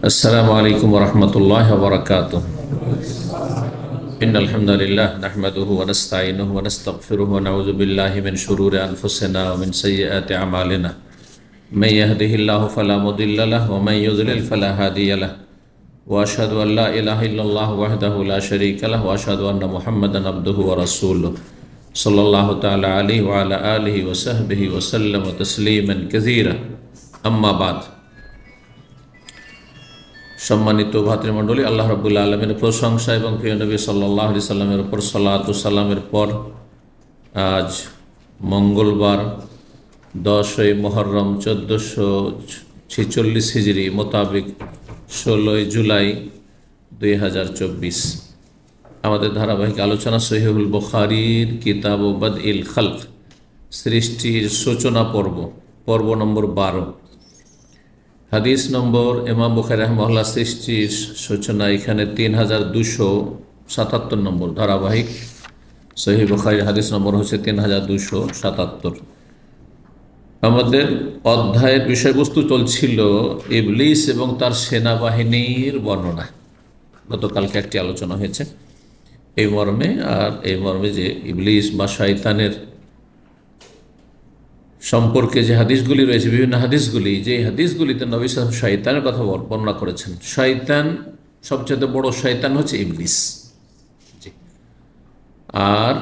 अस्सलामु अलैकुम वरहमतुल्लाहि वबरकातुह। इन्नल हम्दुलिल्लाह नहमदुहु व नस्तईनुहु व नस्तगफिरुहु व नऊज़ु बिल्लाहि मिन शुरूरि अनफुसिना व मिन सय्यिआति अमालिना। मैं यहदिहिल्लाहु फला मुदिल्ल लहु व मैं युज़लिल फला हादिय लहु व अशहदु अन ला इलाहा इल्लल्लाहु वहदहु ला शरीका लहु व अशहदु अन्न मुहम्मदन अब्दुहु व रसूलुहु सल्लल्लाहु तआला अलैहि व अला आलिहि व सहबिहि व सल्लम तस्लीमन कसीरा। अम्मा बाद। सम्मानित भातृमंडলী, আল্লাহ রাব্বুল আলামিনের প্রশংসা এবং প্রিয় নবী সাল্লাল্লাহু আলাইহি সাল্লামের উপর সালাত ও সালামের পর আজ মঙ্গলবার 10ই মুহররম 1446 হিজরি মোতাবেক 16ই জুলাই 2024 আমাদের ধারাবাহিক আলোচনা সহিহুল বুখারীর কিতাব বাদইল খালক, সৃষ্টির সূচনা পর্ব নম্বর 12, হাদিস নম্বর ইমাম বুখারী রাহিমাহুল্লাহ সৃষ্টির সূচনা এখানে 3277 নম্বর ধারাবাহিক সহিহ বুখারীর হাদিস নম্বর হচ্ছে 3277। আমাদের অধ্যায়ের বিষয়বস্তু চলছিল ইবলিস এবং তার সেনাবাহিনীর বর্ণনা। গতকালকে একটি আলোচনা হয়েছে এই মর্মে, আর এই মর্মে যে ইবলিস বা শয়তানের সম্পর্কে যে হাদিসগুলি রয়েছে, বিভিন্ন হাদিসগুলি, যে হাদিসগুলিতে নবী সাল্লাল্লাহু আলাইহি ওয়াসাল্লাম শয়তানের কথা বর্ণনা করেছেন। শয়তান, সবচেয়ে বড় শয়তান হচ্ছে ইবলিস, আর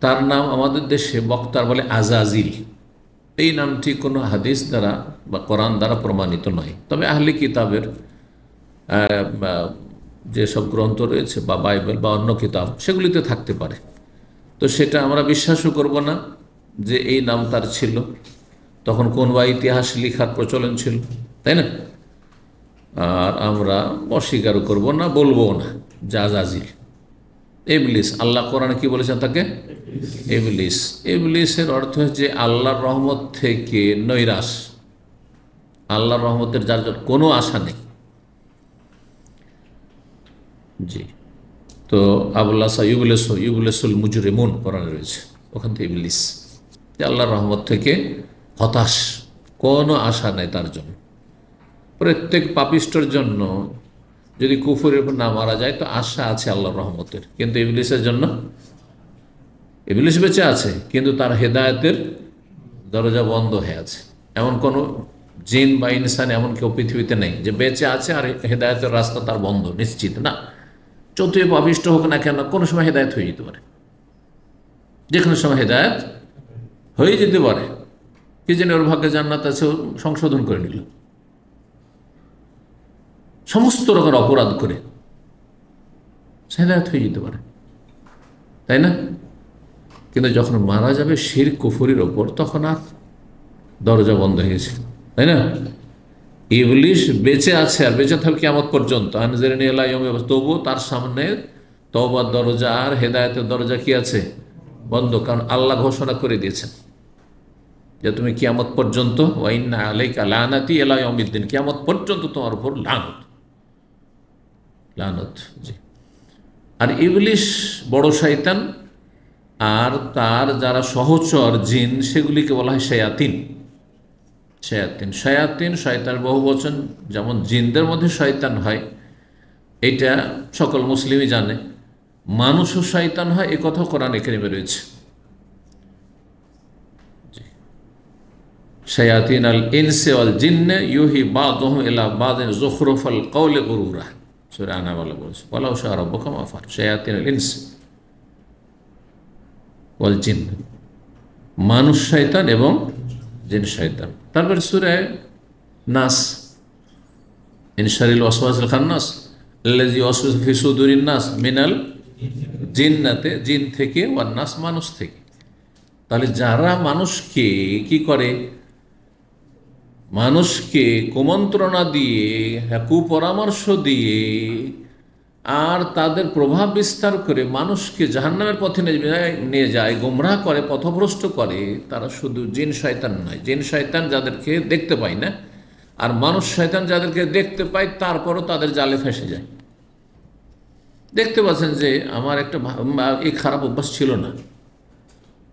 তার নাম আমাদের দেশে বক্তার বলে আজাজিল। এই নামটি কোনো হাদিস দ্বারা বা কোরআন দ্বারা প্রমাণিত নয়, তবে আহলে কিতাবের যেসব গ্রন্থ রয়েছে বা বাইবেল বা অন্য কিতাব সেগুলিতে থাকতে পারে। তো সেটা আমরা বিশ্বাসও করব না যে এই নাম তার ছিল। তখন কোন বা ইতিহাস লেখার প্রচলন ছিল, তাই না? আর আমরা অস্বীকারও করব না, বলবো না যে আজাজিল ইবলিস। আল্লাহ কোরআনে কি বলেছেন তাকে? ইবলিস। ইবলিসের অর্থ হচ্ছে আল্লাহর রহমত থেকে নৈরাশ, আল্লাহর রহমতের যার কোনো আশা নেই। জি, তো আবুল্লাহ ইবলিসুল মুজরিমুন কোরআনে রয়েছে, ওখান থেকে ইবলিস, যে আল্লাহর রহমত থেকে হতাশ, কোনো আশা নেই তার জন্য। প্রত্যেক পাপিষ্ঠর জন্য যদি কুফরের উপর না মারা যায় তো আশা আছে আল্লাহর রহমতের, কিন্তু ইবলিসের জন্য, ইবলিস বেঁচে আছে কিন্তু তার হেদায়েতের দরজা বন্ধ হয়ে আছে। এমন কোনো জিন বা ইনসান এমন কেউ পৃথিবীতে নেই যে বেঁচে আছে আর হেদায়েতের রাস্তা তার বন্ধ, নিশ্চিত না। যতই পাপিষ্ঠ হোক না কেন, কোনো সময় হেদায়েত হয়ে যেতে পারে, যে কোনো সময় হেদায়েত হয়ে যেতে পারে। কি জানি ওর ভাগ্যে জান্নাত আছে, সংশোধন করে নিল সমস্ত রকমের অপরাধ করে, হেদায়েত হয়ে যেতে পারে, তাই না? কিন্তু যখন মারা যাবে শিরক কুফরির ওপর, তখন আর দরজা বন্ধ হয়ে গেছে, তাই না? ইবলিস বেঁচে আছে আর বেঁচে থাকবে কিয়ামত পর্যন্ত। আনজিরনি ইলা ইয়াউমি, তবু তার সামনে তওবার দরজা আর হেদায়েতের দরজা কি আছে? বন্ধ। কারণ আল্লাহ ঘোষণা করে দিয়েছেন যে তুমি কিয়ামত পর্যন্ত, ওয়া ইন্না আলাইকা লানাতি ইলা ইয়াউমিদ্দিন, কিয়ামত পর্যন্ত তোমার উপর লানত, লানত। জি। আর ইবলিস বড় শয়তান, আর তার যারা সহচর জিন সেগুলিকে বলা হয় শায়াতিন। শায়াতিন, শায়াতিন শয়তান বহু বচন। যেমন জিনদের মধ্যে শয়তান হয়, এটা সকল মুসলিমই জানে। মানুষও শয়তান হয়, এ কথা কোরআনে কারিমে রয়েছে। শায়াতিন আল ইনসি ওয়াল জিন্নে ইউহি বাযুহুম ইলা বাযিন যুখরুফাল কওলি গুরুরা, সূরা আনাম বলেছে, ওয়ালাউ শাআ রাব্বুকা মা ফাআল। শায়াতিন আল ইনস ওয়াল জিন, মানুষ শয়তান এবং জিন শয়তান। তারপরে সূরা নাস, ইন শারিল ওয়াসওয়াসিল খান্নাস আল্লাযী ইউওয়াসওয়িসু ফি সুদুরিন নাস মিনাল জিন্নাতে, জিন থেকে, ওয়ান নাস, মানুষ থেকে। তাহলে যারা মানুষকে কি করে, মানুষকে কুমন্ত্রণা দিয়ে, কুপরামর্শ দিয়ে আর তাদের প্রভাব বিস্তার করে মানুষকে জাহান্নামের পথে নিয়ে যায়, গোমরাহ করে, পথভ্রষ্ট করে, তারা শুধু জিন শয়তান নয়। জিন শয়তান যাদেরকে দেখতে পায় না, আর মানুষ শয়তান যাদেরকে দেখতে পায় তারপরও তাদের জালে ফেঁসে যায়। দেখতে পাচ্ছেন যে আমার একটা এই খারাপ অভ্যাস ছিল না,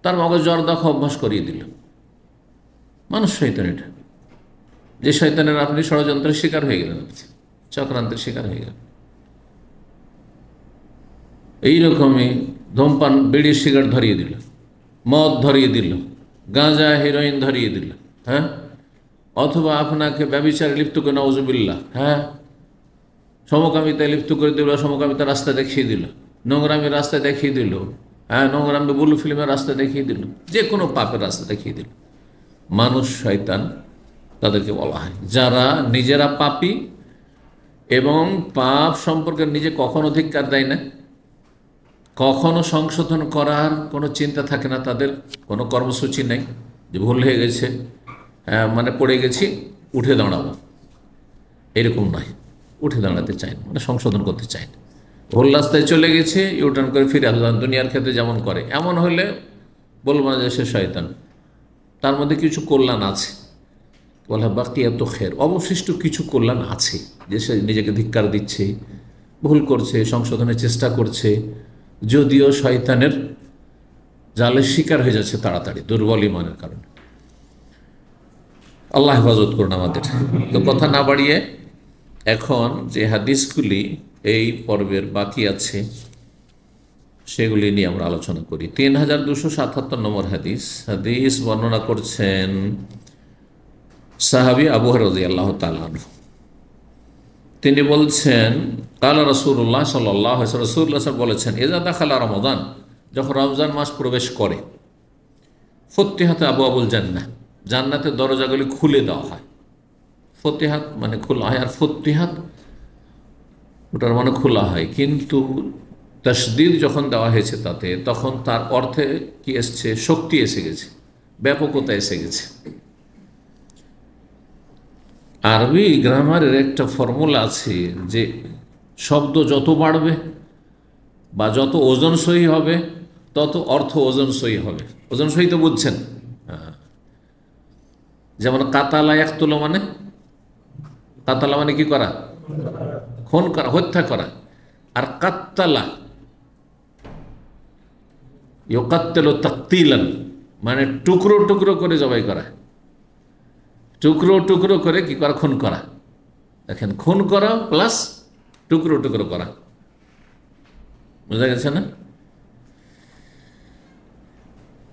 তার মগজ জর্দা খাওয়া অভ্যাস করিয়ে দিল। মানুষ শয়তান, এটা যে শয়তানের আপনি ষড়যন্ত্রের শিকার হয়ে গেলেন। চক্রান্তের শিকার হয়ে গেল। এইরকমই ধূমপান, বিড়ি, সিগারেট ধরিয়ে দিল, মদ ধরিয়ে দিল, গাঁজা, হিরোইন ধরিয়ে দিল, হ্যাঁ, অথবা আপনাকে ব্যভিচারে লিপ্ত করে, নাউজুবিল্লাহ, হ্যাঁ, সমকামিতায় লিপ্ত করে দিল, সমকামিতার রাস্তা দেখিয়ে দিল, নোংরামের রাস্তা দেখিয়ে দিল, হ্যাঁ, নোংরামে বুলু ফিল্মের রাস্তা দেখিয়ে দিল, যে কোনো পাপের রাস্তা দেখিয়ে দিল। মানুষ শয়তান তাদেরকে বলা হয়, যারা নিজেরা পাপী এবং পাপ সম্পর্কে নিজে কখনো ধিক্কার দেয় না, কখনো সংশোধন করার কোনো চিন্তা থাকে না, তাদের কোনো কর্মসূচি নেই যে ভুল হয়ে গেছে, মানে পড়ে গেছি, উঠে দাঁড়াবো, এরকম নয়। উঠে দাঁড়াতে চায় না, মানে সংশোধন করতে চায় না। ভুল রাস্তায় চলে গেছে, ইউটার্ন করে ফিরে আসলাম, দুনিয়ার ক্ষেত্রে যেমন করে, এমন হলে বলবো না যে সে শয়তান। তার মধ্যে কিছু কল্যাণ আছে, বলা বাকিয়াত খের, অবশিষ্ট কিছু কল্যাণ আছে, যে সে নিজেকে ধিক্কার দিচ্ছে, ভুল করছে, সংশোধনের চেষ্টা করছে, যদিও শয়তানের জালের শিকার হয়ে যাচ্ছে তাড়াতাড়ি, দুর্বল ইমানের কারণে। আল্লাহ হেফাজত করুন আমাদের। তো কথা না বাড়িয়ে এখন যে হাদিসগুলি এই পর্বের বাকি আছে সেগুলি নিয়ে আমরা আলোচনা করি। 3277 নম্বর হাদিস। হাদিস বর্ণনা করছেন সাহাবী আবু হুরায়রা রাদিয়াল্লাহু তাআলা আনহু। তিনি বলছেন, কালা রাসূলুল্লাহ সাল্লাল্লাহু আলাইহি ওয়াসাল্লাম, রাসূলুল্লাহ বলেছেন, ইযা দাখালা রমাদান, যখন রমজান মাস প্রবেশ করে, ফুতিহাত আবওয়াবুল জান্নাহ, জান্নাতের দরজাগুলি খুলে দেওয়া হয়। ফতিহাত মানে খোলা হয়, আর ফতিহাত ওটার মানে খোলা হয়, কিন্তু তাসদীদ যখন দেওয়া হয়েছে তাতে, তখন তার অর্থে কি এসছে, শক্তি এসে গেছে, ব্যাপকতা এসে গেছে। আরবি গ্রামারের একটা ফর্মুলা আছে যে শব্দ যত বাড়বে বা যত ওজনসই হবে, তত অর্থ ওজনসই হবে। ওজনসই তো বুঝছেন? হ্যাঁ, যেমন কাতালা ইয়াকতুল, মানে কাতালা মানে কি করা, খুন করা, হত্যা করা। আর কাত্তালা ইউকাত্তিলু তাকতিলান, মানে টুকরো টুকরো করে জবাই করা, টুকরো টুকরো করে কি করা, খুন করা। দেখেন, খুন করা প্লাস টুকরো টুকরো করা, বোঝা গেছে না?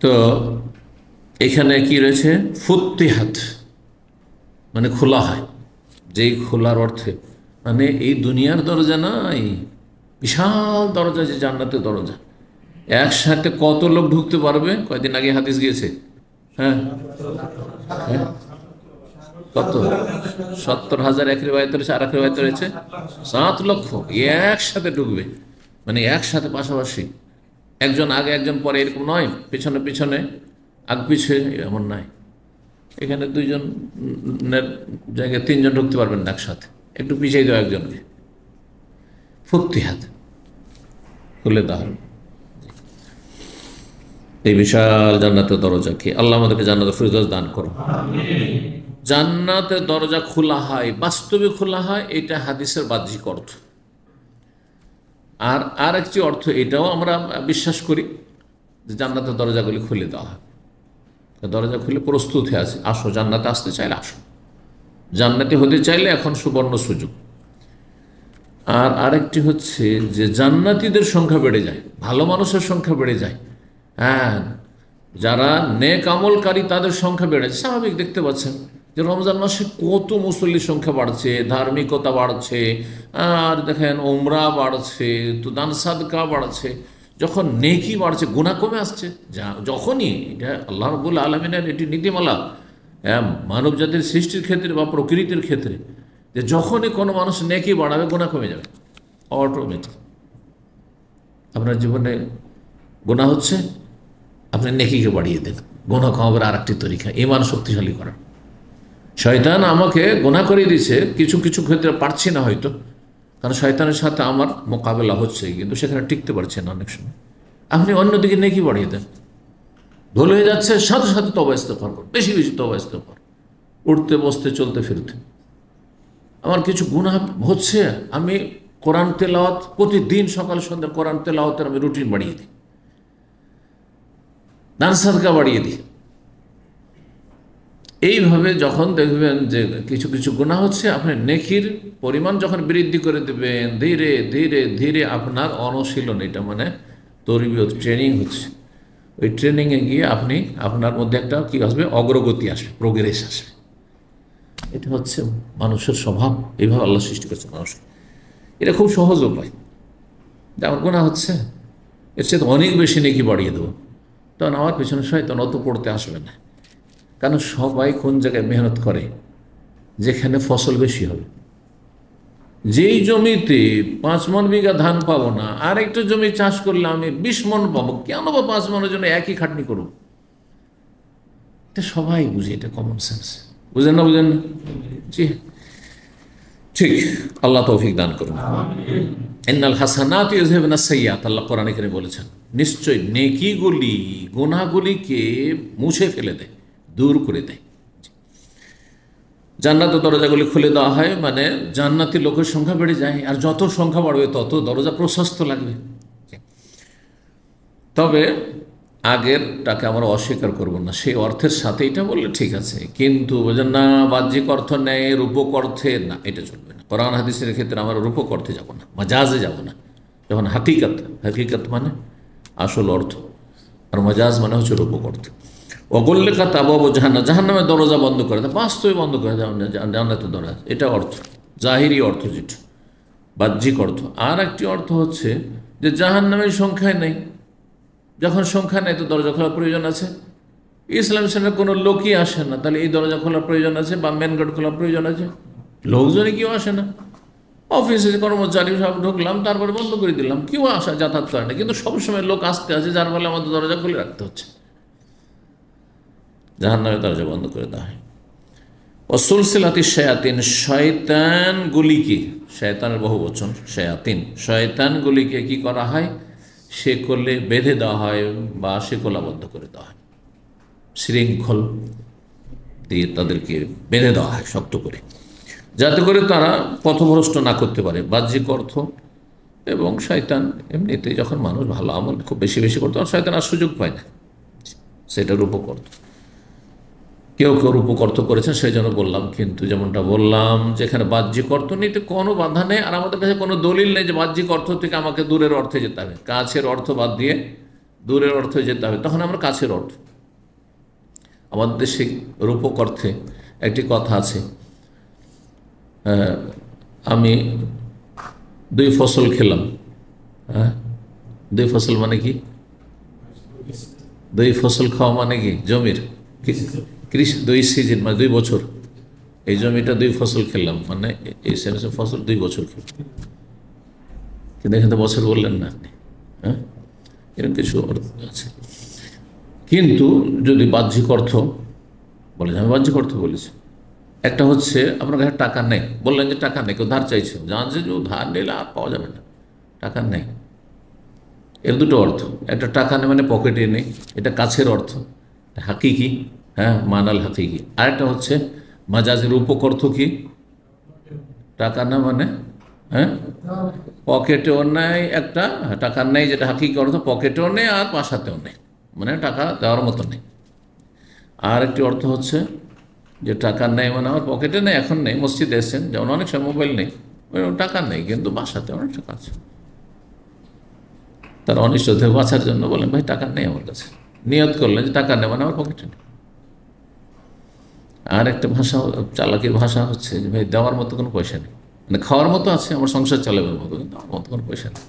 তো এখানে কি রয়েছে, ফুতিহাত মানে খোলা হয়, যেই খোলার অর্থে মানে এই দুনিয়ার দরজা নাই, বিশাল দরজা, যে জান্নাতের দরজা, একসাথে কত লোক ঢুকতে পারবে? কয়েকদিন আগে হাদিস গিয়েছে, হ্যাঁ, কত 70,000 এক রিওয়ায়াতে রয়েছে, আর এক রিওয়ায়াতে রয়েছে 7 লক্ষ একসাথে ঢুকবে, মানে একসাথে পাশাপাশি, একজন আগে একজন পরে, এরকম নয়, পিছনে পিছনে আগ পিছে, এমন নয়। এখানে 2জনের জায়গায় 3জন ঢুকতে পারবেন না একসাথে, একটু পিছিয়ে দেওয়া একজনকে। ফুতিহাত, খুলে দেওয়া হবে এই বিশাল জান্নাতের দরজাকে। আল্লাহ আমাদেরকে জান্নাতের ফিরদৌস দান করো। জান্নাতের দরজা খোলা হয়, বাস্তবে খোলা হয়, এটা হাদিসের বাহ্যিক অর্থ। আর আরেকটি অর্থ, এটাও আমরা বিশ্বাস করি যে জান্নাতের দরজাগুলি খুলে দেওয়া হয়। দরজা খুলে প্রস্তুত হয়ে আছে, আসো, জান্নাতে আসতে চাইলে আসো, জান্নাতি হতে চাইলে এখন সুবর্ণ সুযোগ। আর আরেকটি হচ্ছে যে জান্নাতীদের সংখ্যা বেড়ে যায়, ভালো মানুষের সংখ্যা বেড়ে যায়, হ্যাঁ, যারা নেক আমলকারী তাদের সংখ্যা বেড়ে যায়। স্বাভাবিক, দেখতে পাচ্ছেন যে রমজান মাসে কত মুসল্লির সংখ্যা বাড়ছে, ধার্মিকতা বাড়ছে, আর দেখেন ওমরা বাড়ছে, তো দান সাদকা বাড়ছে। যখন নেকি বাড়ছে, গুনাহ কমে আসছে। যখনই, এটা আল্লাহ রাব্বুল আলামিনের এটি নীতিমালা মানব জাতির সৃষ্টির ক্ষেত্রে বা প্রকৃতির ক্ষেত্রে, যে যখনই কোনো মানুষ নেকি বাড়াবে, গুনাহ কমে যাবে অটোমেটিক। আপনার জীবনে গুনাহ হচ্ছে, আপনি নেকিকে বাড়িয়ে দেন, গুনাহ কমাবার আর একটি তরিকা, ঈমান শক্তিশালী করার। শয়তান আমাকে গুনাহ করিয়ে দিচ্ছে, কিছু কিছু ক্ষেত্রে পারছি না হয়তো, কারণ শয়তানের সাথে আমার মোকাবেলা হচ্ছে, কিন্তু সেখানে টিকতে পারছে না অনেক সময়। আপনি অন্যদিকে নেকি বাড়িয়ে দেন, ভুল হয়ে যাচ্ছে, সাথে সাথে তওবা ইস্তেগফার করুন, বেশি বেশি তওবা ইস্তেগফার, উঠতে বসতে চলতে ফিরতে। আমার কিছু গুনাহ হচ্ছে, আমি কোরআন তেলাওয়াত প্রতিদিন সকাল সন্ধ্যা, কোরআন তেলাওয়াতের আমি রুটিন বাড়িয়ে দিই, দান সাদকা বাড়িয়ে দিই। এইভাবে যখন দেখবেন যে কিছু কিছু গুনাহ হচ্ছে, আপনি নেকির পরিমাণ যখন বৃদ্ধি করে দেবেন, ধীরে ধীরে ধীরে আপনার অনুশীলন, এটা মানে তরবিয়ত ট্রেনিং হচ্ছে, ওই ট্রেনিংয়ে গিয়ে আপনি আপনার মধ্যে একটা কি আসবে, অগ্রগতি আসবে, প্রোগ্রেস আসবে। এটা হচ্ছে মানুষের স্বভাব, এইভাবে আল্লাহ সৃষ্টি করছে মানুষকে। এটা খুব সহজ উপায়। যে আমার গুনাহ হচ্ছে, এর চেয়ে তো অনেক বেশি নেকি বাড়িয়ে দেবো, তখন আমার পেছনে শয়তান অত পড়তে আসবে না। কারণ সবাই কোন জায়গায় মেহনত করে, যেখানে ফসল বেশি হবে। যেই জমিতে 5 মণ বিঘা ধান পাবো না, আর একটু জমি চাষ করলে আমি 20 মণ পাবো, কেন বা 5 মণের জন্য একই খাটনি করব? এটা সবাই বুঝে, এটা কমন সেন্স। বুঝেন না? বুঝেন না? জি ঠিক। আল্লাহ তৌফিক দান করুন। ইন্নাল হাসানাত ইউযহিবুনাস সাইয়্যাত, আল্লাহ কোরআনে কারিমে বলেছেন, নিশ্চয় নেকিগুলি গুনাহগুলিকে মুছে ফেলে দেয়, দূর করে দেয়। জান্নাতের দরজাগুলি খুলে দেওয়া হয়, মানে জান্নাতি লোকের সংখ্যা বেড়ে যায়, আর যত সংখ্যা বাড়বে তত দরজা প্রশস্ত লাগবে। তবে আগেরটাকে আমরা অস্বীকার করব না, সেই অর্থের সাথে এটা বললে ঠিক আছে, কিন্তু বোঝেন না বাহ্যিক অর্থ নেয়, রূপক অর্থে না, এটা চলবে না। কোরআন হাদিসের ক্ষেত্রে আমরা রূপক অর্থে যাব না, মাজাজে যাব না। যখন হাকিকত, হাকিকত মানে আসল অর্থ, আর মাজাজ মানে হচ্ছে রূপক অর্থ। অগল্যকাত আবাবু জাহান্নাম, জাহান্নামের দরজা বন্ধ করে দেয়, বাস্তবে বন্ধ করে দেয় জান্নাতের দরজা, এটা অর্থ, জাহিরি অর্থ যেটা, বাহ্যিক অর্থ। আর একটি অর্থ হচ্ছে যে জাহান্নামের সংখ্যায় নেই, যখন সংখ্যা নেই তো দরজা খোলার প্রয়োজন আছে। ইসলাম সেখানে কোনো লোকই আসে না, তাহলে এই দরজা খোলার প্রয়োজন আছে বা মেন গেট খোলার প্রয়োজন আছে? লোকজনই কেউ আসে না, অফিসে কর্মচারী সব ঢুকলাম, তারপরে বন্ধ করে দিলাম, কেউ আসা যাতায়াত করে না, কিন্তু সবসময় লোক আসতে আছে, যার ফলে আমাদের দরজা খুলে রাখতে হচ্ছে। জাহান্নামের দরজা বন্ধ করে দেওয়া হয়। অসুলসিলাতি শায়াতিন, শয়তানগুলিকে, শয়তানের বহু বচন শায়াতিন, শয়তানগুলিকে কি করা হয়, শেকলে বেঁধে দেওয়া হয় বা শেকলাবদ্ধ করে দেওয়া হয়, শৃঙ্খল দিয়ে তাদেরকে বেঁধে দেওয়া হয় শক্ত করে, যাতে করে তারা পথভ্রষ্ট না করতে পারে। বাহ্যিক অর্থ এবং শয়তান এমনিতে যখন মানুষ ভালো আমল খুব বেশি বেশি করতে পারে, শয়তান আর সুযোগ পায় না, সেটার উপকর্ত। কেউ কেউ রূপক অর্থ করেছেন, সেই জন্য বললাম। কিন্তু যেমনটা বললাম, যেখানে বাহ্যিক অর্থ নিতে কোনো বাধা নেই, আর আমাদের কাছে কোনো দলিল নেই যে বাহ্যিক অর্থ থেকে আমাকে দূরের অর্থে যেতে হবে, কাছের অর্থ বাদ দিয়ে দূরের অর্থে যেতে হবে, তখন আমরা কাছের অর্থ। আমাদের দেশে রূপক অর্থে একটি কথা আছে, আমি 2 ফসল খেলাম। হ্যাঁ, 2 ফসল মানে কি? 2 ফসল খাওয়া মানে কি? জমির কৃষি 2 সিজন, মানে 2 বছর। এই জমিটা 2 ফসল খেলাম, মানে এই সেন্সে ফসল 2 বছর খেলাম। কিন্তু এখানে বছর বললেন না আপনি। হ্যাঁ, এরকম কিছু অর্থ আছে। কিন্তু যদি বাহ্যিক অর্থ বলে, আমি বাহ্যিক অর্থ বলেছি, একটা হচ্ছে আপনার কাছে টাকা নেই, বললেন যে টাকা নেই, কেউ ধার চাইছে, জানছে যে ধার নিলে আর পাওয়া যাবে না, টাকা নেই। এর দুটো অর্থ, একটা টাকা নেই মানে পকেটে নেই, এটা কাছের অর্থ, হাকিকি। হ্যাঁ, মানাল হাকিকি। আরেকটা হচ্ছে মাজাজের রূপক অর্থ কি? টাকা না মানে হ্যাঁ পকেটেও নেই, একটা টাকা নেই যেটা হাকিকি অর্থ, পকেটেও নেই আর বাসাতেও নেই, মানে টাকা দেওয়ার মতো নেই। আর একটি অর্থ হচ্ছে যে টাকা নেই মানে আমার পকেটে নেই, এখন নেই, মসজিদে এসেছেন, যেমন অনেক সময় মোবাইল নেই, টাকা নেই, কিন্তু বাসাতে অনেক টাকা আছে। তার অনিষ্ট থেকে বাঁচার জন্য বলেন, ভাই টাকা নেই আমার কাছে, নিয়ত করলেন যে টাকা নেই মানে আমার পকেটে নেই। আর একটা ভাষা, চালাকির ভাষা হচ্ছে যে ভাই দেওয়ার মতো কোনো পয়সা নেই, মানে খাওয়ার মতো আছে, আমার সংসার চালাবার মতো, কিন্তু আমার মতো কোনো পয়সা নেই।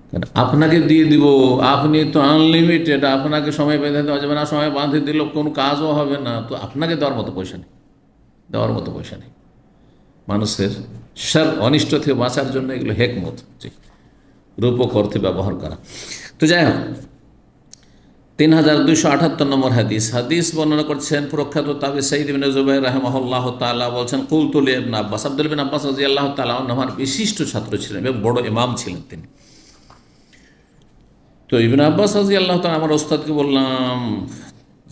কারণ আপনাকে দিয়ে দিব, আপনি তো আনলিমিটেড, আপনাকে সময় বেঁধে দেওয়া যাবে না, সময় বাঁধে দিলেও কোনো কাজও হবে না, তো আপনাকে দেওয়ার মতো পয়সা নেই, দেওয়ার মতো পয়সা নেই। মানুষের সব অনিষ্ট থেকে বাঁচার জন্য এগুলো হেকমত, রূপক অর্থে ব্যবহার করা। তো যাই হোক, 3278 নম্বর হাদিস। হাদিস বর্ণনা করছেন প্রখ্যাত তাবি সাঈদ ইবনে জুবাইর রাহিমাহুল্লাহ তাআলা, বলছেন কুলতু লি ইবনে আব্বাস, আব্দুল বিন আব্বাস রাদিয়াল্লাহু তাআলা আমার বিশিষ্ট ছাত্র ছিলেন এবং বড় ইমাম ছিলেন তিনি। তো ইবনে আব্বাস রাদিয়াল্লাহু তাআলা আমার ওস্তাদকে বললাম,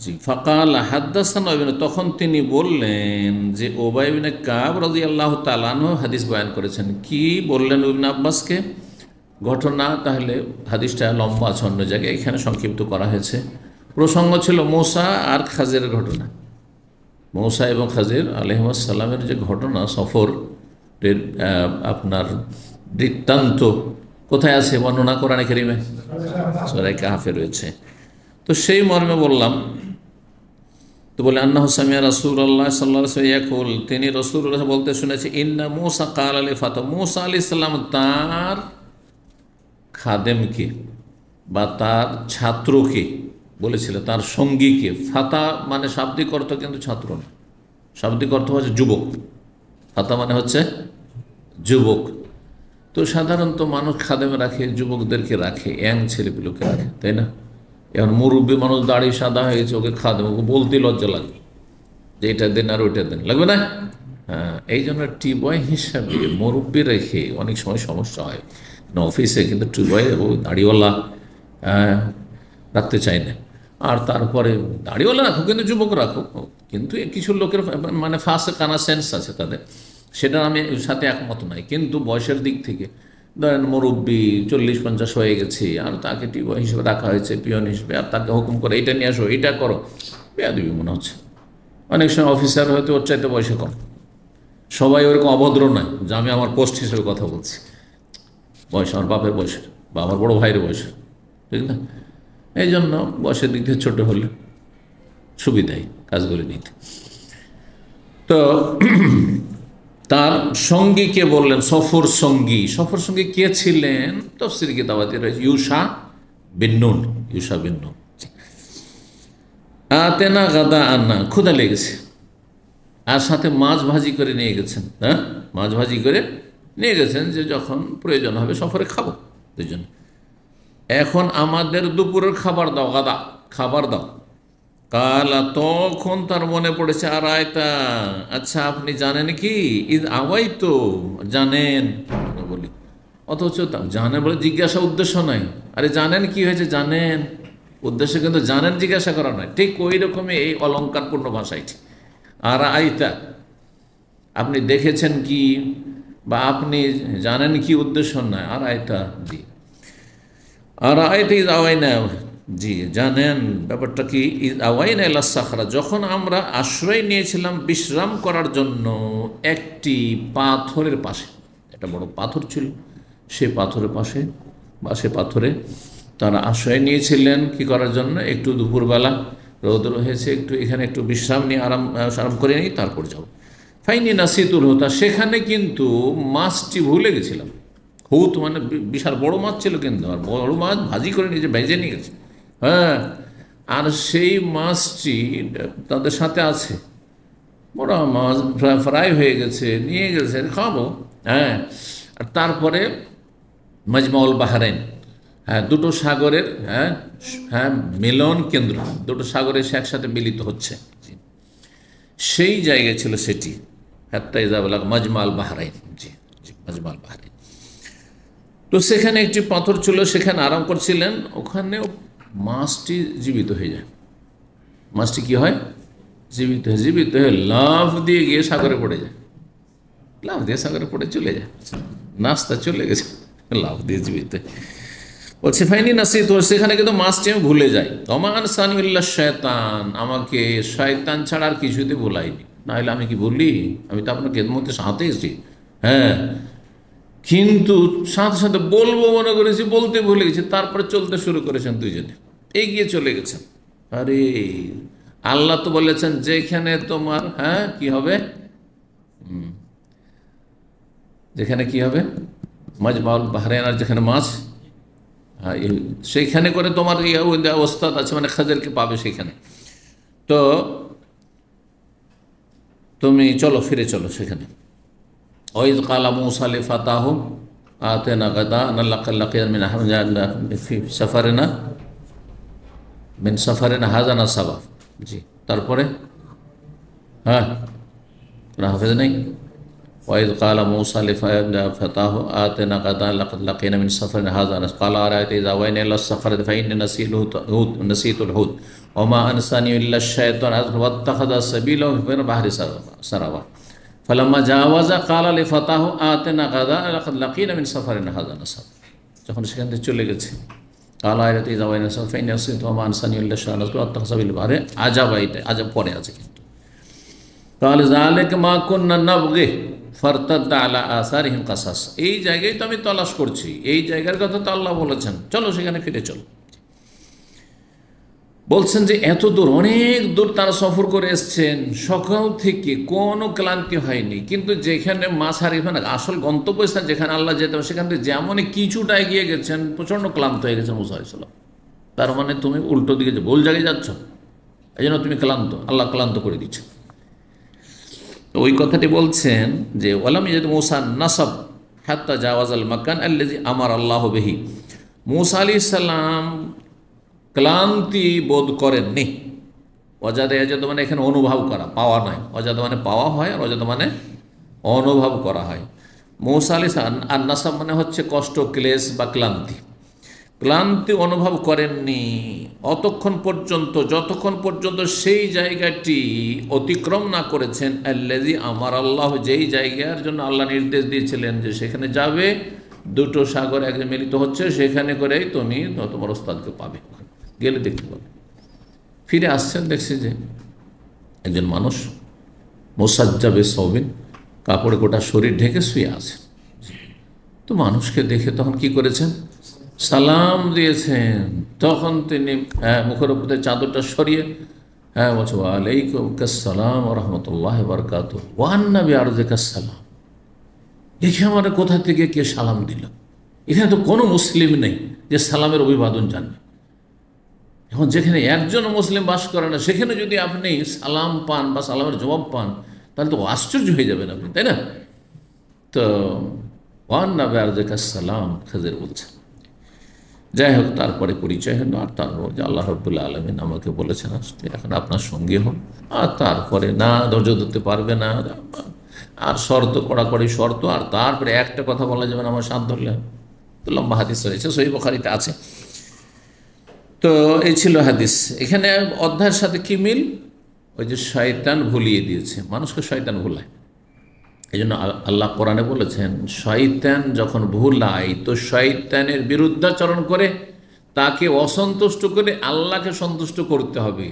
জি, ফাকাল হাদ্দাসানা ইবনে, তখন তিনি বললেন যে উবাই ইবনে কাব রাদিয়াল্লাহু তাআলা আনহু হাদিস বয়ান করেছেন। কি বললেন ইবনে আব্বাসকে? ঘটনা, তাহলে হাদিসটা লম্বা আছে অন্য জায়গায়, এখানে সংক্ষিপ্ত করা হয়েছে। প্রসঙ্গ ছিল মূসা আর খাজিরের ঘটনা। মূসা এবং খাজির আলাইহিস সালামের যে ঘটনা সফরের আপনার বৃত্তান্ত কোথায় আছে বর্ণনা কোরআনে কারিমে? সূরা কাহফে রয়েছে। তো সেই মর্মে বললাম, তো বলে আন্নাহু সামিআ রাসূলুল্লাহ সাল্লাল্লাহু আলাইহি ওয়াসাল্লাম ইয়াকুল, তিনি রাসূলুল্লাহ বলতে শুনেছি, ইন্না মূসা ক্বালা লিফাতা, মূসা আলাইহিস সালাম তার খাদেমকে বা তার ছাত্রকে বলেছিল, তার সঙ্গীকে। ফাতা মানে শাব্দিক অর্থ কিন্তু ছাত্র না, শাব্দিক অর্থ হচ্ছে যুবক। ফাতা মানে হচ্ছে যুবক। তো সাধারণত মানুষ খাদেম রাখে, যুবকদেরকে রাখে, ইয়াং ছেলেগুলোকে রাখে, তাই না? এখন মুরব্বী মানুষ দাড়ি সাদা হয়েছে, ওকে খাদেম, ওকে বলতে লজ্জা লাগে যে এটা দেন আর ওইটা দেন, লাগবে না? হ্যাঁ, এই জন্য টিবয় হিসাবে মুরব্বী রেখে অনেক সময় সমস্যা হয় না অফিসে, কিন্তু টিবয় ও দাড়িওয়ালা রাখতে চায় না। আর তারপরে দাড়িওয়ালা রাখো কিন্তু যুবক রাখো, কিন্তু কিছু লোকের মানে ফার্স্ট কানা সেন্স আছে তাদের, সেটা আমি সাথে একমত নাই। কিন্তু বয়সের দিক থেকে ধরেন মুরব্বী 40-50 হয়ে গেছে, আর তাকে টিবয় হিসেবে রাখা হয়েছে, পিয়ন হিসেবে, আর তাকে হুকুম করে এইটা নিয়ে আসো, এইটা করো, বেয়াদবি মনে হচ্ছে। অনেক সময় অফিসার হয়তো ওর চাইতে বয়সে কম, সবাই ওরকম অভদ্র নয় যে আমি আমার পোস্ট হিসেবে কথা বলছি, বয়স আমার বাপের বয়সের বা আমার বড় ভাইয়ের বয়সের, ঠিক না? এই জন্য বয়সের দিক থেকে ছোটো হলে সুবিধাই কাজগুলি নিতে। তো তার সঙ্গীকে বললেন, সফর সঙ্গী। সফর সঙ্গী কে ছিলেন? তাফসীর কিতাবাতে রয়েছে ইউশা বিন নুন, ইউশা বিন নুন। আতেনা গাদা আন্না, ক্ষুধা লেগেছে, আর সাথে মাছ ভাজি করে নিয়ে গেছেন। হ্যাঁ, মাছ ভাজি করে নিয়ে গেছেন যে যখন প্রয়োজন হবে সফরে খাবো দুজন। এখন আমাদের দুপুরের খাবার দাও, গাদা খাবার দাও। কালা, তখন তার মনে পড়েছে, আর আয়তা, আচ্ছা আপনি জানেন কি, ঈদ আওয়াই তো জানেন বলি, অথচ জানেন বলে জিজ্ঞাসা উদ্দেশ্য নাই। আরে জানেন কি হয়েছে, জানেন উদ্দেশ্য, কিন্তু জানেন জিজ্ঞাসা করা নয়। ঠিক ওই রকমই এই অলঙ্কারপূর্ণ ভাষাইটি। আর আয়তা, আপনি দেখেছেন কি, বা আপনি জানেন কি উদ্দেশ্য নয়। আর আয়তা, জি, আর আয়তা ঈদ আওয়াইনা, জি জানেন ব্যাপারটা কি। ঈদ আওয়াইনা ইলা সাখরা, যখন আমরা আশ্রয় নিয়েছিলাম বিশ্রাম করার জন্য একটি পাথরের পাশে, একটা বড় পাথর ছিল, সে পাথরের পাশে বা সে পাথরে তারা আশ্রয় নিয়েছিলেন কি করার জন্য, একটু দুপুরবেলা রৌদ্র হয়েছে, একটু এখানে একটু বিশ্রাম নিয়ে আরাম করে নিই, তারপর যাও। ফাইনি নাসিতুল হুতা, সেখানে কিন্তু মাছটি ভুলে গেছিলাম। হুত মানে বিশাল বড় মাছ ছিল, কিন্তু আর বড় মাছ ভাজি করে নিয়েছে, ভেজে নিয়ে গেছে। হ্যাঁ, আর সেই মাছটি তাদের সাথে আছে, বড় মাছ ফ্রাই হয়ে গেছে, নিয়ে গেছে, খাবো। হ্যাঁ, আর তারপরে মাজমাউল বাহরাইন, হ্যাঁ দুটো সাগরের, হ্যাঁ হ্যাঁ মিলন কেন্দ্র, দুটো সাগরে সে একসাথে মিলিত হচ্ছে, সেই জায়গায় ছিল সেটি। হাত্তা ইযা বালাগ মাজমাল বাহরাইন, জি জি মাজমাল বাহরাইন। তো সেখানে একটি পাথর ছিল, সেখানে আরাম করছিলেন। ওখানে মাছটি জীবিত হয়ে যায়। মাছটি কি হয়? জীবিত হয়ে লাফ দিয়ে গিয়ে সাগরে পড়ে যায়, লাফ দিয়ে সাগরে পড়ে চলে যায়, নাস্তা চলে গেছে, লাফ দিয়ে জীবিত বলছে। ফাইনি নাসি, তো সেখানে কিন্তু মাছটি আমি ভুলে যাই। তমান সানিউল্লাহ শয়তান, আমাকে শয়তান ছাড়া আর কিছুতে ভুলাইনি, নাহলে আমি কি বলি, আমি তো আপনার খেদমতে সাথে এসেছি। হ্যাঁ, কিন্তু সাথে সাথে বলবো মনে করেছি, বলতে ভুলে গেছি, তারপরে চলতে শুরু করেছেন দুইজনে, এগিয়ে চলে গেছেন। আরে আল্লাহ তো বলেছেন যেখানে তোমার হ্যাঁ কি হবে, যেখানে কি হবে মাজমাউল বাহরাইন, আর যেখানে মাছ, হ্যাঁ সেইখানে করে তোমার অবস্থা আছে, মানে খাদেরকে পাবে সেখানে। তো তুমি চলো, ফিরে চলো সেখানে। ওয়াইজ কালা মূসা লিফাতাহু আতেনা গাদা'ানা লাকিয়ানা মিন সাফারিনা হাযা নাসাবা, জি। তারপরে হ্যাঁ হাফেজ নেই। ওয়াইজ কালা মূসা লিফাতাহু আতেনা গাদা'ানা লাকিয়ানা মিন সাফারিনা হাযা নাসাবা ক্বালা আরাআইতা ইযা আওয়াইনা ইলা সাখরাতি ফাইন্নী নাসিতুল হুত ওয়া মা আনসানি ইল্লা আশ-শায়তান ওয়াত্তাখাযা সাবিলাহু ফিল বাহরি সারাবা ফালাম্মা জাওয়াজা ক্বালা লিফাতাহু আতেনা গাদা'ানা লাকাদ লাকিনা মিন সাফারিনা হাযা নাসাবা, যখন সেখান থেকে চলে গেছে। ক্বালা আরাআইতা ইযা আওয়াইনা ফাইন্নী নাসিতু ওয়া মা আনসানি ইল্লা আশ-শায়তান ওয়াত্তাখাযা সাবিলাহু ফিল বাহরি, আজাব, এটা আজাব পরে আছে, কিন্তু কাল যালিকা মা কুন্না নাবগি ফারতাদ্দা আলা আসারিহিম কাসাস। এই জায়গায় তো আমি তলাশ করছি, এই জায়গার কথা তো আল্লাহ বলেছেন, চলো সেখানে ফিরে চলো। বলছেন যে এত দূর, অনেক দূর তারা সফর করে এসছেন, সকাল থেকে কোনো ক্লান্তি হয়নি, কিন্তু যেখানে মাঝারি মানে আসল গন্তব্যস্থান যেখানে আল্লাহ যেতে হবে সেখান থেকে যেমনই কিছুটা এগিয়ে গেছেন প্রচণ্ড ক্লান্ত হয়ে গেছেন মুসা আলাইহিস সালাম। তার মানে তুমি উল্টো দিকে যে ভুল জায়গায় যাচ্ছ, এই জন্য তুমি ক্লান্ত, আল্লাহ ক্লান্ত করে দিচ্ছে। তো ওই কথাটি বলছেন যে ওয়ালাম ইয়াদ মুসা নাসাব হাত্তা জাওয়াজাল মাকান আল্লাযী আমার আল্লাহ বিহি। মুসা আলাইহিস সালাম ক্লান্তি বোধ করেননি। অজাদে অজাদ মানে এখানে অনুভব করা, পাওয়া নয়। অজাদ মানে পাওয়া হয়, আর অজাদ মানে অনুভব করা হয়। মুসা আলাইহিস সালাম আর নাসাব মানে হচ্ছে কষ্ট, ক্লেশ বা ক্লান্তি। ক্লান্তি অনুভব করেননি অতক্ষণ পর্যন্ত, যতক্ষণ পর্যন্ত সেই জায়গাটি অতিক্রম না করেছেন আল্লাযী আমার আল্লাহ, যেই জায়গার জন্য আল্লাহ নির্দেশ দিয়েছিলেন যে সেখানে যাবে, দুটো সাগর এক মিলিত হচ্ছে, সেখানে করেই তুমি তোমার ওস্তাদকে পাবে, গেলে দেখতে পাবে। ফিরে আসছেন, দেখছি যে একজন মানুষ মোসাজ্জাবে সবিন, কাপড়ে গোটা শরীর ঢেকে শুয়ে আছে। তো মানুষকে দেখে তখন কি করেছেন, সালাম দিয়েছেন। তখন তিনি মুখের উপরে চাদরটা সরিয়ে বলছে ওয়ালাইকুম আসসালাম ওয়া রাহমাতুল্লাহি ওয়া বারাকাতুহু ওয়া আন্নাবি আরযিকাস সালাম। দেখে আমার কোথা থেকে কে সালাম দিল, এখানে তো কোনো মুসলিম নেই যে সালামের অভিবাদন জানবে। এখন যেখানে একজন মুসলিম বাস করে না সেখানে যদি আপনি সালাম পান বা সালামের জবাব পান তাহলে তো আশ্চর্য হয়ে যাবেন আপনি, তাই না? তো ওয়া আন্নাবি আরযিকাস সালাম খেজের বলছেন। যাই হোক, তারপরে পরিচয় হলো, আর তারপর যে আল্লাহ রাব্বুল আলামিন আমাকে বলেছেন আসতে, এখন আপনার সঙ্গী হন। আর তারপরে না ধৈর্য ধরতে পারবে না, আর শর্ত, কড়াকড়ি শর্ত, আর তারপরে একটা কথা বলা যাবে না আমার সাথ ধরলে। তো লম্বা হাদিস রয়েছে, সহিহ বুখারীতে আছে। তো এই ছিল হাদিস। এখানে অধ্যায়ের সাথে কি মিল? ওই যে শয়তান ভুলিয়ে দিয়েছে, মানুষকে শয়তান ভুলায়। এই জন্য আল্লাহ কোরআনে বলেছেন শয়তান যখন ভুলায় তো শয়তানের বিরুদ্ধাচরণ করে, তাকে অসন্তুষ্ট করে আল্লাহকে সন্তুষ্ট করতে হবে।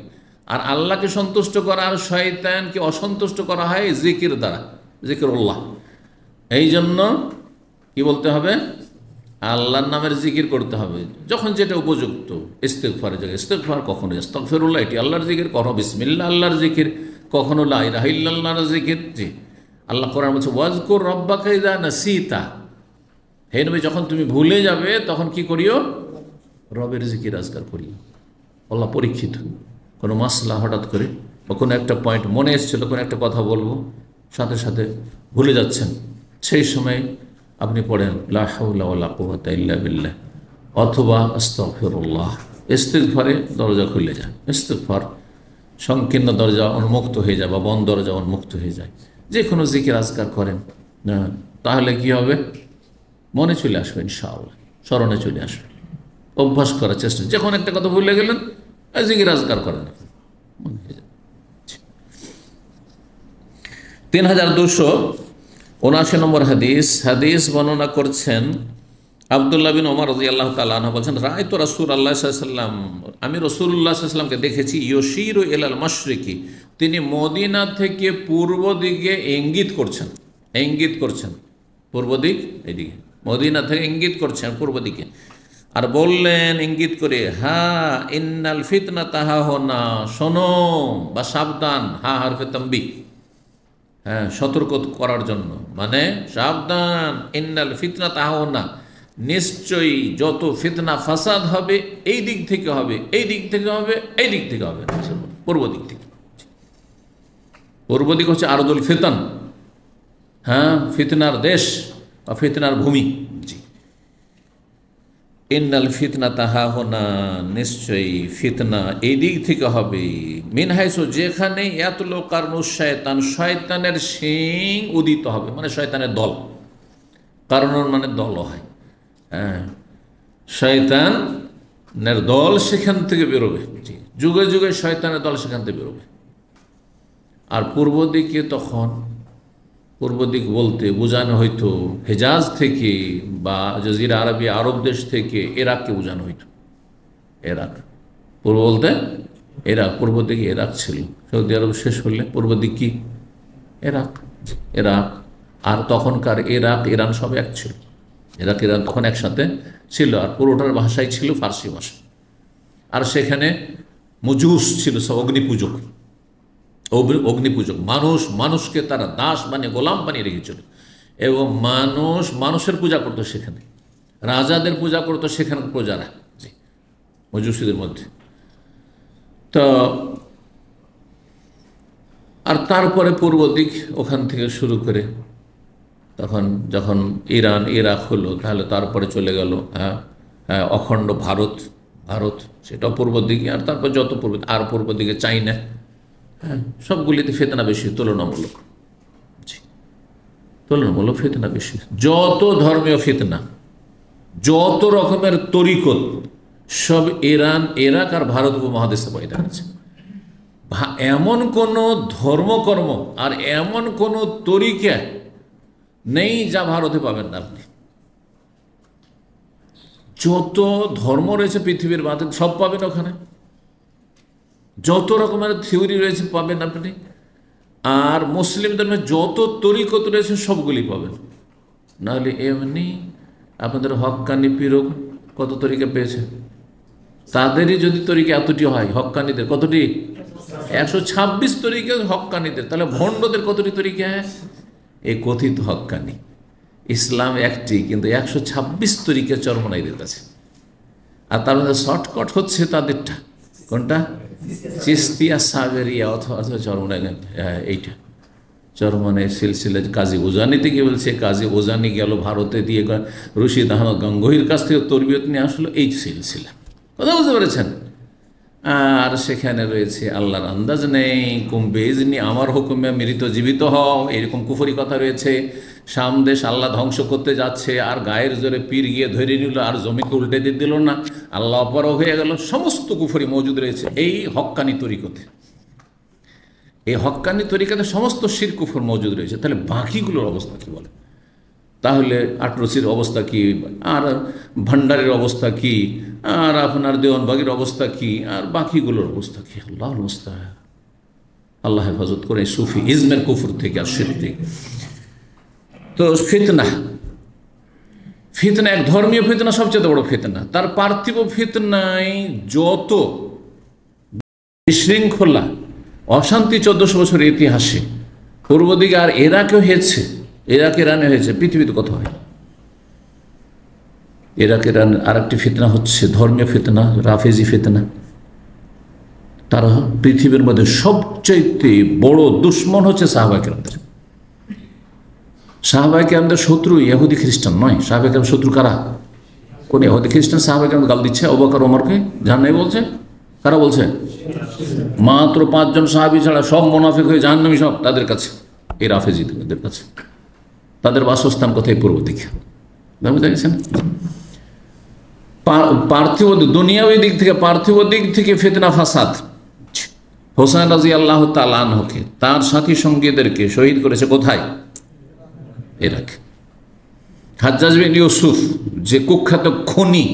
আর আল্লাহকে সন্তুষ্ট করা আর শয়তানকে অসন্তুষ্ট করা হয় জিকির দ্বারা, জিকিরুল্লাহ। এই জন্য কি বলতে হবে, আল্লাহর নামের জিকির করতে হবে যখন যেটা উপযুক্ত। ইস্তিগফারের জায়গায় ইস্তিগফার, কখনো আস্তাগফিরুল্লাহ এটি আল্লাহর জিকির, কখনো বিসমিল্লাহ আল্লাহর জিকির, কখনো লা ইলাহা ইল্লাল্লাহর জিকির। জি, আল্লাহ কোরআন বলছে ওয়াজকুর রাব্বাকা ইযা নাসিতা, হে নবী যখন তুমি ভুলে যাবে তখন কি করিও, রবের জিকির আজকার করিও। আল্লাহ পরীক্ষিত, কোনো মাসলা হঠাৎ করে বা কোনো একটা পয়েন্ট মনে এসেছিল, কোনো একটা কথা বলবো, সাথে সাথে ভুলে যাচ্ছেন, সেই সময় আপনি পড়েন লা হাওলা ওয়ালা কুওয়াতা ইল্লা বিল্লাহ অথবা আস্তাগফিরুল্লাহ। ইস্তিগফারে দরজা খুলে যায়, ইস্তিগফার সংকীর্ণ দরজা উন্মুক্ত হয়ে যায় বা বন্ধ দরজা উন্মুক্ত হয়ে যায়। যে কোনো জিকির আজকার করেন না, তাহলে কি হবে, মনে চলে আসবে, ইনশাআল্লাহ স্মরণে চলে আসবে। অভ্যাস করার চেষ্টা, যখন একটা কথা ভুলে গেলেন জিকির আজকার করেন, মনে হয়ে যাবে। 3279 নম্বর হাদিস। হাদিস বর্ণনা করছেন আব্দুল্লাহ বিন ওমর রাদিয়াল্লাহু তাআলা আনহু বলেন রাআইতু রাসূলুল্লাহ সাল্লাল্লাহু আলাইহি ওয়াসাল্লাম, আমি রাসূলুল্লাহ সাল্লাল্লাহু আলাইহি ওয়াসাল্লামকে দেখেছি, ইউশিরু ইলাল মাশরিকি, তিনি মদিনা থেকে পূর্ব দিকে ইঙ্গিত করছেন, ইঙ্গিত করছেন পূর্ব দিক, এইদিকে মদিনা থেকে ইঙ্গিত করছেন পূর্ব দিকে। আর বললেন ইঙ্গিত করে, হা ইন্নাল ফিতনাতা হাহুনা, শোনো বা সাবধান, হা হারফে তানবিহ, হ্যাঁ সতর্ক করার জন্য, মানে সাবধান, ইন্নাল ফিতনাতা হাহুনা, নিশ্চয়ই যত ফিতনা ফাসাদ হবে এই দিক থেকে হবে, এই দিক থেকে হবে, এই দিক থেকে হবে, পূর্ব দিক থেকে। পূর্ব দিক হচ্ছে আরদুল ফিতন, হ্যাঁ ফিতনার দেশ বা ফিতনার ভূমি। জি, ইন্নাল ফিতনাতা হাহুনা, নিশ্চয়ই ফিতনা এই দিক থেকে হবে, মিন হাইসু, যেখানে ইয়াতলু কারনুশ শয়তান, শয়তানের শিং উদিত হবে, মানে শয়তানের দল, কারনুন মানে দল হয়, হ্যাঁ শয়তানের দল সেখান থেকে বেরোবে। জি, যুগে যুগে শয়তানের দল সেখান থেকে বেরোবে। আর পূর্ব দিকে তখন, পূর্ব দিক বলতে বোঝানো হইতো হেজাজ থেকে বা জাজিরা আরবি আরব দেশ থেকে ইরাককে বোঝানো হইতো। ইরাক পূর্ব বলতে ইরাক, পূর্ব দিকে ইরাক ছিল। সৌদি আরব শেষ হলে পূর্ব দিক কি ইরাক, ইরাক। আর তখনকার ইরাক ইরান সব এক ছিল, ইরাক ইরান তখন একসাথে ছিল। আর পুরোটার ভাষাই ছিল ফার্সি ভাষা। আর সেখানে মজুস ছিল, সব অগ্নিপূজক, অগ্নিপূজক। মানুষকে তারা দাস বানিয়ে, গোলাম বানিয়ে রেখেছিল, এবং মানুষের পূজা করতো সেখানে, রাজাদের পূজা করতো সেখানে প্রজারা, মজুসীদের মধ্যে। তো আর তারপরে পূর্ব দিক ওখান থেকে শুরু করে তখন যখন ইরান ইরাক হলো, তাহলে তারপরে চলে গেল অখণ্ড ভারত, সেটাও পূর্ব দিকে। আর তারপর যত পূর্ব, আর পূর্ব দিকে চাইনা, সবগুলিতে ফিতনা বেশি তুলনামূলক। তুলনামূলক ফিতনা বেশি। যত ধর্মীয় ফিতনা, যত রকমের তরিকত, সব ইরাক আর ভারত উপমহাদেশে পয়দা আছে। এমন কোনো ধর্মকর্ম আর এমন কোনো তরিকা নেই যা ভারতে পাবেন না আপনি। যত ধর্ম রয়েছে পৃথিবীর মাঝে সব পাবেন ওখানে, যত রকমের থিওরি রয়েছে পাবেন আপনি। আর মুসলিম ধর্মের যত তরিকত রয়েছে সবগুলি পাবেন। নাহলে এমনি আপনাদের হক্কানি পীরক কত তরিকা পেয়েছে, তাদেরই যদি তরিকা এতটি হয়, হক্কানিদের কতটি, 126 তরিকা হক্কানিদের, তাহলে ভণ্ডদের কতটি তরিকা? এই কথিত হক্কানি। ইসলাম একটি, কিন্তু 126 তরিকা চরমনাইদের কাছে। আর তার মধ্যে শর্টকাট হচ্ছে তাদেরটা, কোনটা? চিস্তিয়া, সাবেরিয়া অথবা চরমনাই, এইটা চরমনাই সিলসিলা। কাজী ওজানিতে গিয়ে বলছে, কাজী ওজানি গেল ভারতে, দিয়ে রশিদ আহমদ গঙ্গোহীর কাছ থেকে তরবিয়ত নিয়ে আসলো, এই সিলসিলা। কথা বুঝতে পেরেছেন? আর সেখানে রয়েছে আল্লাহর আন্দাজ নেই, কুম্বেজনি আমার হুকুমে মৃত জীবিত হও, এরকম কুফরি কথা রয়েছে। সামদেশ আল্লাহ ধ্বংস করতে যাচ্ছে, আর গায়ের জোরে পীর গিয়ে ধরে নিল, আর জমিকে উল্টে দিয়ে দিল না, আল্লাহ অপরাধ হয়ে গেল। সমস্ত কুফরি মজুদ রয়েছে এই হক্কানি তরিকতে। এই হক্কানি তরিকাতে সমস্ত শির কুফর মজুদ রয়েছে। তাহলে বাকিগুলোর অবস্থা কি বলে? তাহলে আটরসির অবস্থা কি, আর ভান্ডারের অবস্থা কি, আর আপনার দেওয়ানবাগির অবস্থা কি, আর বাকিগুলোর অবস্থা কি? আল্লাহর মুস্তাআন, আল্লাহ হেফাজত করে সুফি ইজমের কুফর থেকে আর শিরক থেকে। তো ফিতনা এক ধর্মীয় ফিতনা সবচেয়ে বড় ফিতনা। তার পার্থিব ফিতনায় যত বিশৃঙ্খলা, অশান্তি 1400 বছরের ইতিহাসে পূর্ব দিকে আর ইরাকেও হয়েছে, ইরানে হয়েছে, পৃথিবীতে কত হয়। ইরাকের আর একটি ফিতনা হচ্ছে ধর্মীয় ফিতনা, রাফেজি ফিতনা। তারা পৃথিবীর মধ্যে সবচাইতে বড় দুশ্মন হচ্ছে সাহাবায়ে কেরামদের। সাহাবায়ে কেরামদের শত্রু ইহুদি খ্রিস্টান নয়। সাহাবায়ে কেরাম শত্রু কারা? কোন ইহুদি খ্রিস্টান সাহাবায়ে কেরাম গাল দিচ্ছে আবু বকর ওমরকে জাহান্নামী বলছে? কারা বলছে? মাত্র 5 জন সাহাবী ছাড়া সব মুনাফিক হয়ে জাহান্নামী, সব তাদের কাছে, এই রাফেজিদের কাছে। তাদের বাসস্থান কোথায়? পূর্ব দিকে। বুঝতে গেছেন? পার্থিব দুনিয়াবী দিক থেকে, পার্থিব দিক থেকে ফিতনা ফাসাদ। হোসেন রাদিয়াল্লাহু তাআলা আনহুকে তার সাথী সঙ্গীদেরকে শহীদ করেছে কোথায়? ইরাক। হাজ্জাজ বিন ইউসুফ যে কুখ্যাত খুনি,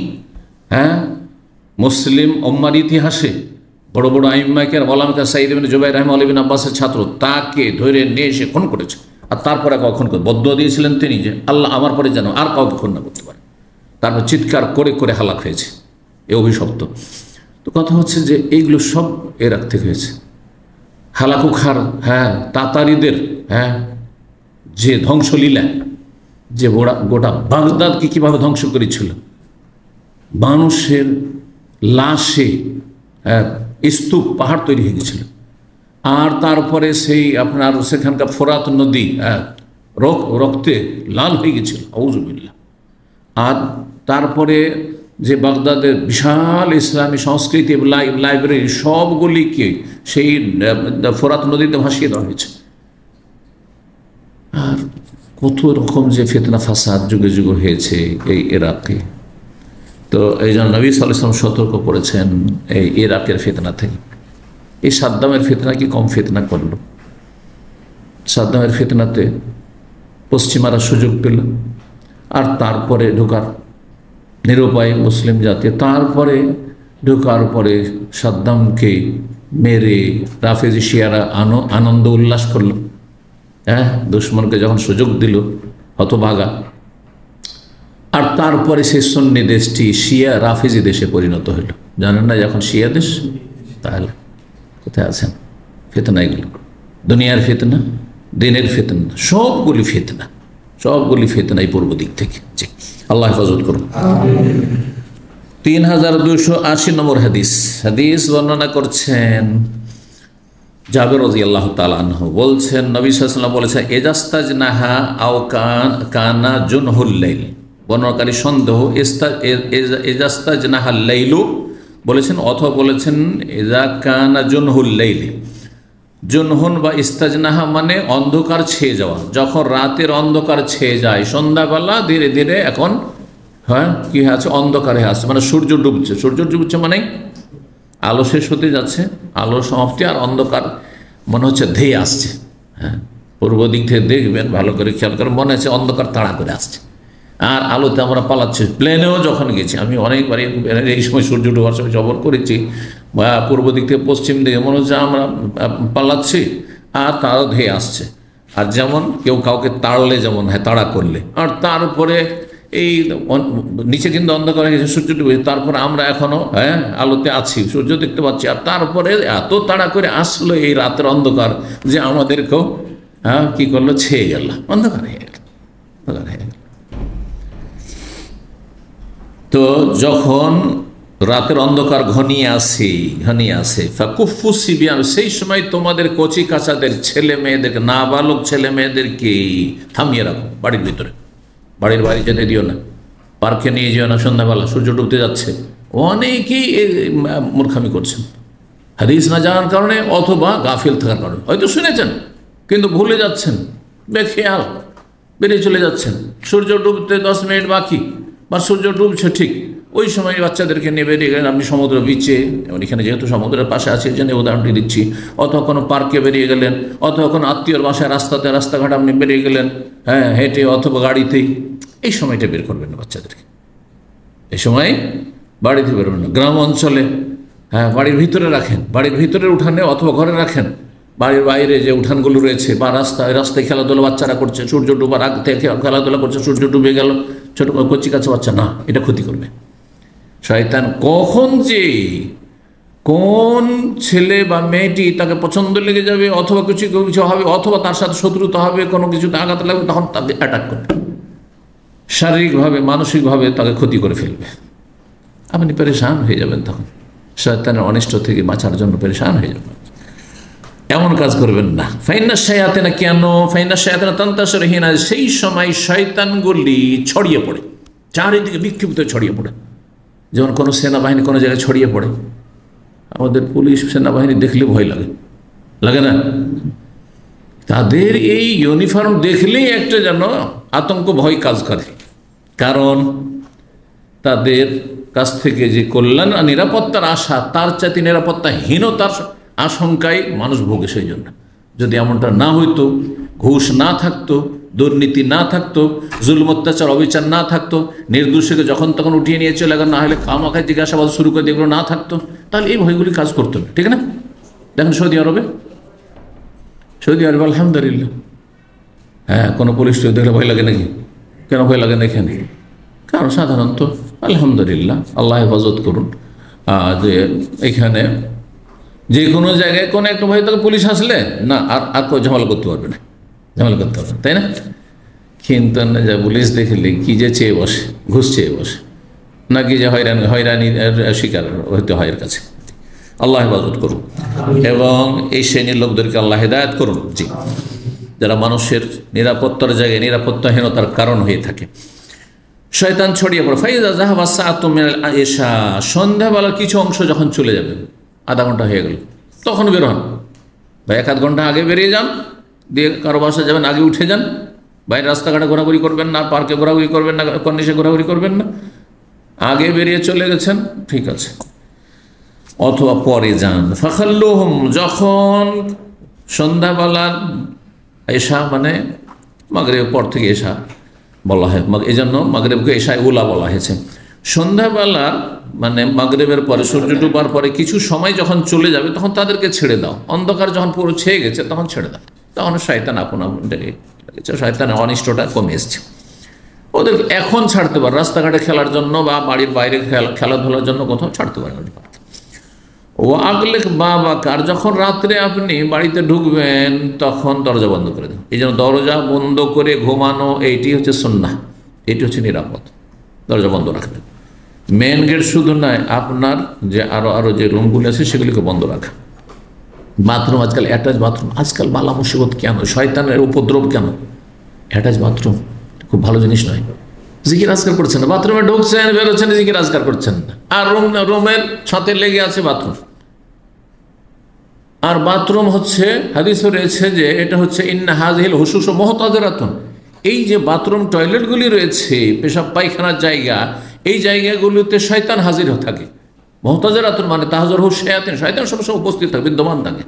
মুসলিম উম্মার ইতিহাসে বড় বড় আইম্মা কেরাম, ওলামা সাঈদ ইবনে জুবাইর রাহিমাহুল্লাহ ইবনে আব্বাসের ছাত্র, তাকে ধরে নিয়ে এসে খুন করেছে। আর তারপরে কখন বদদুয়া দিয়েছিলেন তিনি যে আল্লাহ আমার পরে যেন আর কাউকে খুন না করতে পারে। তারপর চিৎকার করে করে হালাক হয়েছে, এ অভিশপ্ত। তো কথা হচ্ছে যে এইগুলো সব ইরাক থেকে হয়েছে। হালাকুখার, তাতারিদের যে ধ্বংসলীলা, যে গোটা বাগদাদকে কীভাবে ধ্বংস করেছিল, মানুষের লাশে স্তূপ পাহাড় তৈরি হয়ে গেছিল। আর তারপরে সেই আপনার সেখানকার ফোরাত নদী রক্তে লাল হয়ে গেছিল, আউযুবিল্লাহ। আর তারপরে যে বাগদাদের বিশাল ইসলামী সংস্কৃতি লাইব্রেরি সবগুলিকে সেই ফোরাত নদীতে ভাসিয়ে দেওয়া হয়েছে। আর কত রকম যে ফিতনা ফাসাদ যুগে যুগে হয়েছে এই ইরাকে। তো এই জন্য নবী সাল্লাল্লাহু আলাইহি ওয়াসাল্লাম সতর্ক করেছেন এই ইরাকের ফিতনা থেকে। এই সাদ্দামের ফিতনা কি কম ফিতনা করলো? সাদ্দামের ফিতনাতে পশ্চিমারা সুযোগ পেল, আর তারপরে ঢোকার নিরুপায় মুসলিম জাতি, তারপরে ঢোকার পরে সাদ্দামকে মেরে রাফেজি শিয়ারা আনন্দ উল্লাস করলো। হ্যাঁ, দুশ্মনকে যখন সুযোগ দিল হতভাগা, আর তারপরে সেই সুন্নি দেশটি শিয়া রাফিজি দেশে পরিণত হইল। জানেন না যখন শিয়া দেশ, তাহলে কোথায় আছেন? ফিতনা এগুলো, দুনিয়ার ফিতনা, দিনের ফিতনা, সবগুলি ফিতনা, সবগুলি ফিতনা এই পূর্ব দিক থেকে। জি, আল্লাহ হেফাজত করুন। 3280 নম্বর হাদিস। হাদিস বর্ণনা করছেন জাবের রাদিয়াল্লাহু তাআলা আনহু, বলছেন নবী সাল্লাল্লাহু আলাইহি ওয়াসাল্লাম বলেছেন, এজাস্তাজনাহা আও কানা জুনহুল লাইল, বর্ণনাকারী সন্দেহ, এজাস্তাজনাহাল লাইলু বলেছেন, অথবা বলেছেন এজা কানা জুনহুল লাইল। জুনহুন বা ইস্তাজনাহা মানে অন্ধকার ছেয়ে যাওয়া, যখন রাতের অন্ধকার ছেয়ে যায়, সন্ধ্যাবেলা ধীরে ধীরে এখন হ্যাঁ কি আছে, অন্ধকারে আছে, মানে সূর্য ডুবছে। সূর্য ডুবছে মানে আলো শেষ হতে যাচ্ছে, আলো সমাপ্তি, আর অন্ধকার মনে হচ্ছে ধেয়ে আসছে। হ্যাঁ, পূর্ব দিক থেকে দেখবেন, ভালো করে খেয়াল করে, মনে হচ্ছে অন্ধকার তাড়া করে আসছে, আর আলোতে আমরা পালাচ্ছি। প্লেনেও যখন গেছি আমি অনেকবার, এই সময় সূর্য ডোবার সময় সফর করেছি, বা পূর্ব দিক থেকে পশ্চিম দিকে মনে হচ্ছে আমরা পালাচ্ছি, আর তারা ধেয়ে আসছে। আর যেমন কেউ কাউকে তাড়লে যেমন হয়, তাড়া করলে, আর তারপরে এই নিচে কিন্তু অন্ধকার হয়ে গেছে, সূর্য ডুবে, তারপরে আমরা এখনো হ্যাঁ আলোতে আছি, সূর্য দেখতে পাচ্ছি, আর তারপরে এত তাড়া করে আসলো এই রাতের অন্ধকার যে আমাদেরকেও হ্যাঁ কি করলো, ছেয়ে গেল, অন্ধকার হয়ে গেল, অন্ধকার হয়ে গেল। তো যখন রাতের অন্ধকার ঘনিয়ে আসে ফাকুফু সিবিয়ান, সেই সময় তোমাদের কচি কাচাদের ছেলে মেয়েদেরকে, নাবালক ছেলে মেয়েদেরকে থামিয়ে রাখো বাড়ির ভিতরে, বাড়ির বাইরে যেতে দিও না, পার্কে নিয়ে যেও না সন্ধ্যাবেলা, সূর্য ডুবতে যাচ্ছে। অনেকেই মূর্খামি করছেন হাদিস না জানার কারণে, অথবা গাফিল থাকার কারণে। হয়তো শুনেছেন কিন্তু ভুলে যাচ্ছেন, বেখেয়াল বেরিয়ে চলে যাচ্ছেন। সূর্য ডুবতে 10 মিনিট বাকি, বা সূর্য ডুবছে ঠিক ওই সময় বাচ্চাদেরকে নিয়ে বেরিয়ে গেলেন আপনি সমুদ্র বিচে, এখানে যেহেতু সমুদ্রের পাশে আছে এই জন্য উদাহরণটি দিচ্ছি, অথবা কোনো পার্কে বেরিয়ে গেলেন, অথবা কোনো আত্মীয়র বাসায় রাস্তাঘাট আপনি বেরিয়ে গেলেন, হ্যাঁ হেঁটে অথবা গাড়িতেই। এই সময়টা বের করবেন না বাচ্চাদেরকে, এই সময় বাড়িতে বেরোবেন না। গ্রাম অঞ্চলে হ্যাঁ বাড়ির ভিতরে রাখেন, বাড়ির ভিতরের উঠানে অথবা ঘরে রাখেন। বাড়ির বাইরে যে উঠানগুলো রয়েছে বা রাস্তায় খেলাধুলা বাচ্চারা করছে, সূর্য ডুবার আগ থেকে খেলাধুলা করছে, সূর্য ডুবে গেল, ছোট কচি কাছে বাচ্চা, না, এটা ক্ষতি করবে। শয়তান কখন যে কোন ছেলে বা মেয়েটি তাকে পছন্দ লেগে যাবে, অথবা কিছু হবে, অথবা তার সাথে শত্রুতা হবে, কোনো কিছুতে আঘাত লাগবে, তখন তাকে অ্যাটাক করবে, শারীরিকভাবে মানসিকভাবে তাকে ক্ষতি করে ফেলবে। আপনি পেরেশান হয়ে যাবেন, তখন শয়তানের অনিষ্ট থেকে বাঁচার জন্য পেরেশান হয়ে যাবেন। এমন কাজ করবেন না। ফাইন্না শায়াতিনা, কেন? ফাইন্না শায়াতিনা তানতাশিরু হিনা, সেই সময় শয়তানগুলি ছড়িয়ে পড়ে, চারিদিকে বিক্ষিপ্ত ছড়িয়ে পড়ে। যেমন কোনো সেনাবাহিনী কোনো জায়গায় ছড়িয়ে পড়ে, আমাদের পুলিশ সেনাবাহিনী দেখলে ভয় লাগে, লাগে না? তাদের এই ইউনিফর্ম দেখলেই একটা যেন আতঙ্ক ভয় কাজ করে, কারণ তাদের কাছ থেকে যে কল্যাণ আর নিরাপত্তার আশা, তার চাইতে নিরাপত্তাহীনতার আশঙ্কায় মানুষ ভোগে। সেই জন্য যদি এমনটা না হইতো, ঘুষ না থাকতো, দুর্নীতি না থাকতো, জুলুম অত্যাচার অবিচার না থাকতো, নির্দোষীকে যখন তখন উঠিয়ে নিয়ে চলে গেল, না হলে খামাখায় জিজ্ঞাসাবাদ শুরু করে এগুলো না থাকতো, তাহলে এই ভয়গুলি কাজ করতো না, ঠিক না? দেখেন সৌদি আরবে আলহামদুলিল্লাহ, হ্যাঁ কোনো পুলিশ দেখলে ভয় লাগে নাকি? কেন ভয় লাগে না এখানে? কারণ সাধারণত আলহামদুলিল্লাহ, আল্লাহ হেফাজত করুন, যে এখানে যে কোনো জায়গায় কোনো একটা ভয় থাকে, পুলিশ আসলে না আর কেউ ঝামেলা করতে পারবে না, তাই না? কিন্তু না, যা পুলিশ দেখলে কি যে চেয়ে বসে, ঘুষ চেয়ে বসে, নাকি যে হয়রানির শিকার হইতে হয় এর কাছে। আল্লাহ হেফাজত করুন এবং এই শ্রেণীর লোকদেরকে আল্লাহ হেদায়েত করুন, জি, যারা মানুষের নিরাপত্তার জায়গায় নিরাপত্তাহীনতার কারণ হয়ে থাকে। শয়তান ছড়িয়ে পড়ে। ফাইজা যাহাবা সাআতুম মিনাল ইশা, সন্ধ্যাবেলার কিছু অংশ যখন চলে যাবে, আধা ঘন্টা হয়ে গেল, তখন বের হন, বা 1-8 ঘন্টা আগে বেরিয়ে যান, দিয়ে কারো বাসা যাবেন আগে উঠে যান, বাইরে রাস্তাঘাটে ঘোরাঘুরি করবেন না, পার্কে ঘোরাঘুরি করবেন না, কর্নিশে ঘোরাঘুরি করবেন না, আগে বেরিয়ে চলে গেছেন, ঠিক আছে, অথবা পরে যান। ফাখাল্লুহুম, যখন সন্ধ্যাবেলার এশা মানে মাগরিবের পর থেকে এশা বলা হয়, এই জন্য মাগরিবকে এশায়ে উলা বলা হয়েছে। সন্ধ্যাবেলার মানে মাগরিবের পরে, সূর্য ডুবার পরে কিছু সময় যখন চলে যাবে, তখন তাদেরকে ছেড়ে দাও। অন্ধকার যখন পুরো ছেয়ে গেছে তখন ছেড়ে দাও, তখন শয়তান আপন শয়তানের অনিষ্টটা কমে এসছে। ওদের এখন ছাড়তে পারে, রাস্তাঘাটে খেলার জন্য বা বাড়ির বাইরে খেলাধুলার জন্য কোথাও ছাড়তে পারে। ও আগলে বাবা কার, যখন রাত্রে আপনি বাড়িতে ঢুকবেন তখন দরজা বন্ধ করে দেন। এই জন্য দরজা বন্ধ করে ঘুমানো এইটি হচ্ছে সুন্নাহ, এটি হচ্ছে নিরাপদ। দরজা বন্ধ রাখবেন। মেন গেট শুধু নয়, আপনার যে আরো যে রুমগুলি আছে সেগুলিকে বন্ধ রাখা। বাথরুম আজকাল অ্যাটাচ বাথরুম, আজকাল বালা মুসিবত কেন, শয়তানের উপদ্রব কেন? অ্যাটাচ বাথরুম খুব ভালো জিনিস নয়। জিকির আজকার করছেন না, বাথরুমে ঢুকছেন বেরোচ্ছেন জিকির আজকার করছেন না, আর রুমের ছাতে লেগে আছে বাথরুম। আর বাথরুম হচ্ছে হাদিসে রয়েছে যে এটা হচ্ছে ইন্না হাযিহিল হুশুস মুহতাযিরাতুন, এই যে বাথরুম টয়লেটগুলি রয়েছে, পেশাব পায়খানার জায়গা, এই জায়গাগুলোতে শয়তান হাজির থাকে। মুহতাযিরাতুন মানে তাহজুরহু শায়াতিন, শয়তান সবসময় উপস্থিত থাকে, বিদ্যমান থাকে।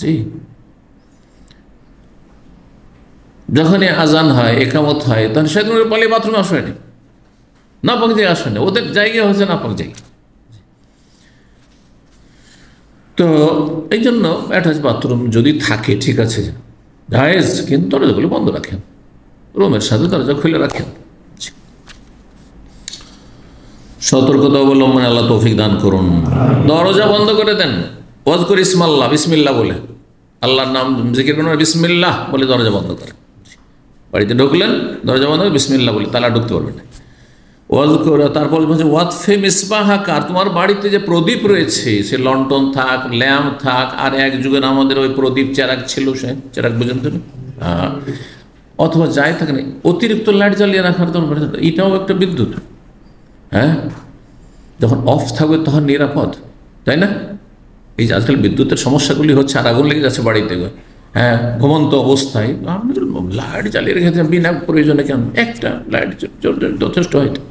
জি, যখনই আজান হয়, একামত হয়, তখন শয়তানের পালিয়ে বাথরুমে আসেনি, নাপাক জায়গা আসেনি, ওদের জায়গা হচ্ছে নাপাক জায়গা। তো এই জন্য অ্যাটাচ বাথরুম যদি থাকে ঠিক আছে, জায়েজ, কিন্তু দরজাগুলো বন্ধ রাখেন, রুমের সাথে দরজা খুলে রাখেন। সতর্কতা অবলম্বনে আল্লাহ তৌফিক দান করুন। দরজা বন্ধ করে দেন, ওয়াজকুর ইসমাল্লাহ, বিসমিল্লাহ বলে, আল্লাহর নাম জিকির করুন, বিসমিল্লাহ বলে দরজা বন্ধ করেন। বাড়িতে ঢুকলেন দরজা বন্ধ করে বিসমিল্লাহ বলে, তালা ঢুকতে পারবেন না। ওয়াজকুর, তারপর বলছে ওয়াতফে মিসবাহাকা, তোমার বাড়িতে যে প্রদীপ রয়েছে, সে লন্ঠন থাক, ল্যাম্প থাক, আর এক যুগের আমাদের ওই প্রদীপ চেরাগ ছিল, সে চেরাগ বুঝেন তো, অথবা যাই থাকে না, অতিরিক্ত লাইট জ্বালিয়ে রাখার দরকার, এটাও একটা বিদ্যুৎ। হ্যাঁ, যখন অফ থাকবে তখন নিরাপদ, তাই না? এই যে আজকাল বিদ্যুতের সমস্যাগুলি হচ্ছে, আর আগুন লেগে যাচ্ছে বাড়িতে, হ্যাঁ, ঘুমন্ত অবস্থায় আপনি লাইট জ্বালিয়ে রেখেছেন বিনা প্রয়োজনে, কেন? একটা লাইট যথেষ্ট হয়তো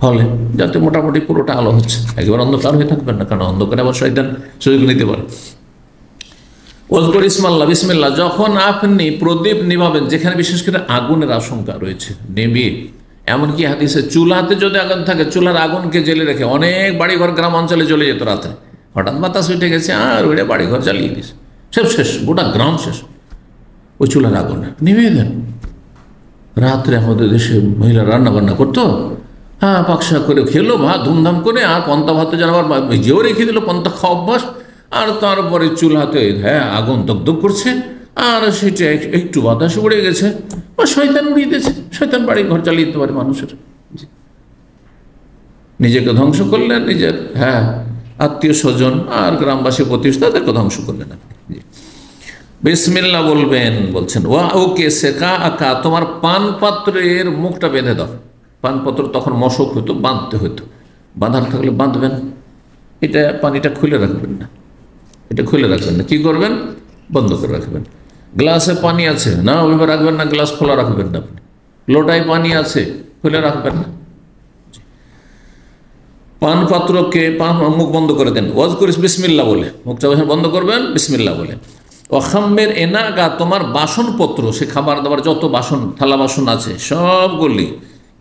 হলে, যাতে মোটামুটি পুরোটা আলো হচ্ছে, একেবারে অন্ধকার হয়ে থাকবেন না, কারণ অন্ধকারে আবার শয়তান সুযোগ নিতে পারে। ওয়াজকুর ইসমাল্লাহ, বিসমিল্লাহ, যখন আপনি প্রদীপ নিভাবেন, যেখানে বিশেষ করে আগুনের আশঙ্কা রয়েছে, নিভিয়ে, এমনকি হাদিসে চুলাতে যদি আগুন থাকে, চুলার আগুনকে জেলে রেখে, অনেক বাড়িঘর গ্রাম অঞ্চলে জ্বলে যেত রাতে, হঠাৎ বাতাস উঠে গেছে আর ওইটা বাড়িঘর জ্বালিয়ে দিয়েছে, সব শেষ, গোটা গ্রাম শেষ, ওই চুলার আগুনে নিভিয়ে দেন। রাত্রে আমাদের দেশে মহিলা রান্না বান্না করতো, হ্যাঁ, পাকশা করে খেলো ভাত ধুমধাম করে, আর পন্তা ভাতে যেন আবার ভিজিয়েও রেখে দিল, পন্তা খাওয়া অভ্যাস, আর তারপরে চুলাতে হ্যাঁ আগুন দগদগ করছে, আর সেটা একটু বাতাসে উড়ে গেছে, বা শয়তান উড়িয়ে দিয়েছে। শয়তান বাড়ি ঘর চালিয়ে দিতে পারে মানুষের, নিজেকে ধ্বংস করলেন, নিজের হ্যাঁ আত্মীয় স্বজন আর গ্রামবাসী প্রতিষ্ঠা, তাদেরকে ধ্বংস করলেন আপনি। বিসমিল্লাহ বলবেন, বলছেন ওয়া ওকে সেকা আকা, তোমার পান পাত্রের মুখটা বেঁধে দাও। পানপত্র তখন মশক হতো, বাঁধতে হতো, বাঁধার থাকলে বাঁধবেন, এটা পানিটা খুলে রাখবেন না, এটা খুলে রাখবেন না, কি করবেন? বন্ধ করে রাখবেন। গ্লাসে পানি আছে না, ওইভাবে রাখবেন না, গ্লাস খোলা রাখবেন না আপনি। লোটায় পানি আছে, খুলে রাখবেন না। পানপাত্রকে মুখ বন্ধ করে দেন, ওয়াজ করিস বিসমিল্লাহ বলে, মুখটা বন্ধ করবেন বিসমিল্লাহ বলে। অখাম্মের এনাগা, তোমার বাসনপত্র, সে খাবার দাবার যত বাসন থালা বাসন আছে সবগুলি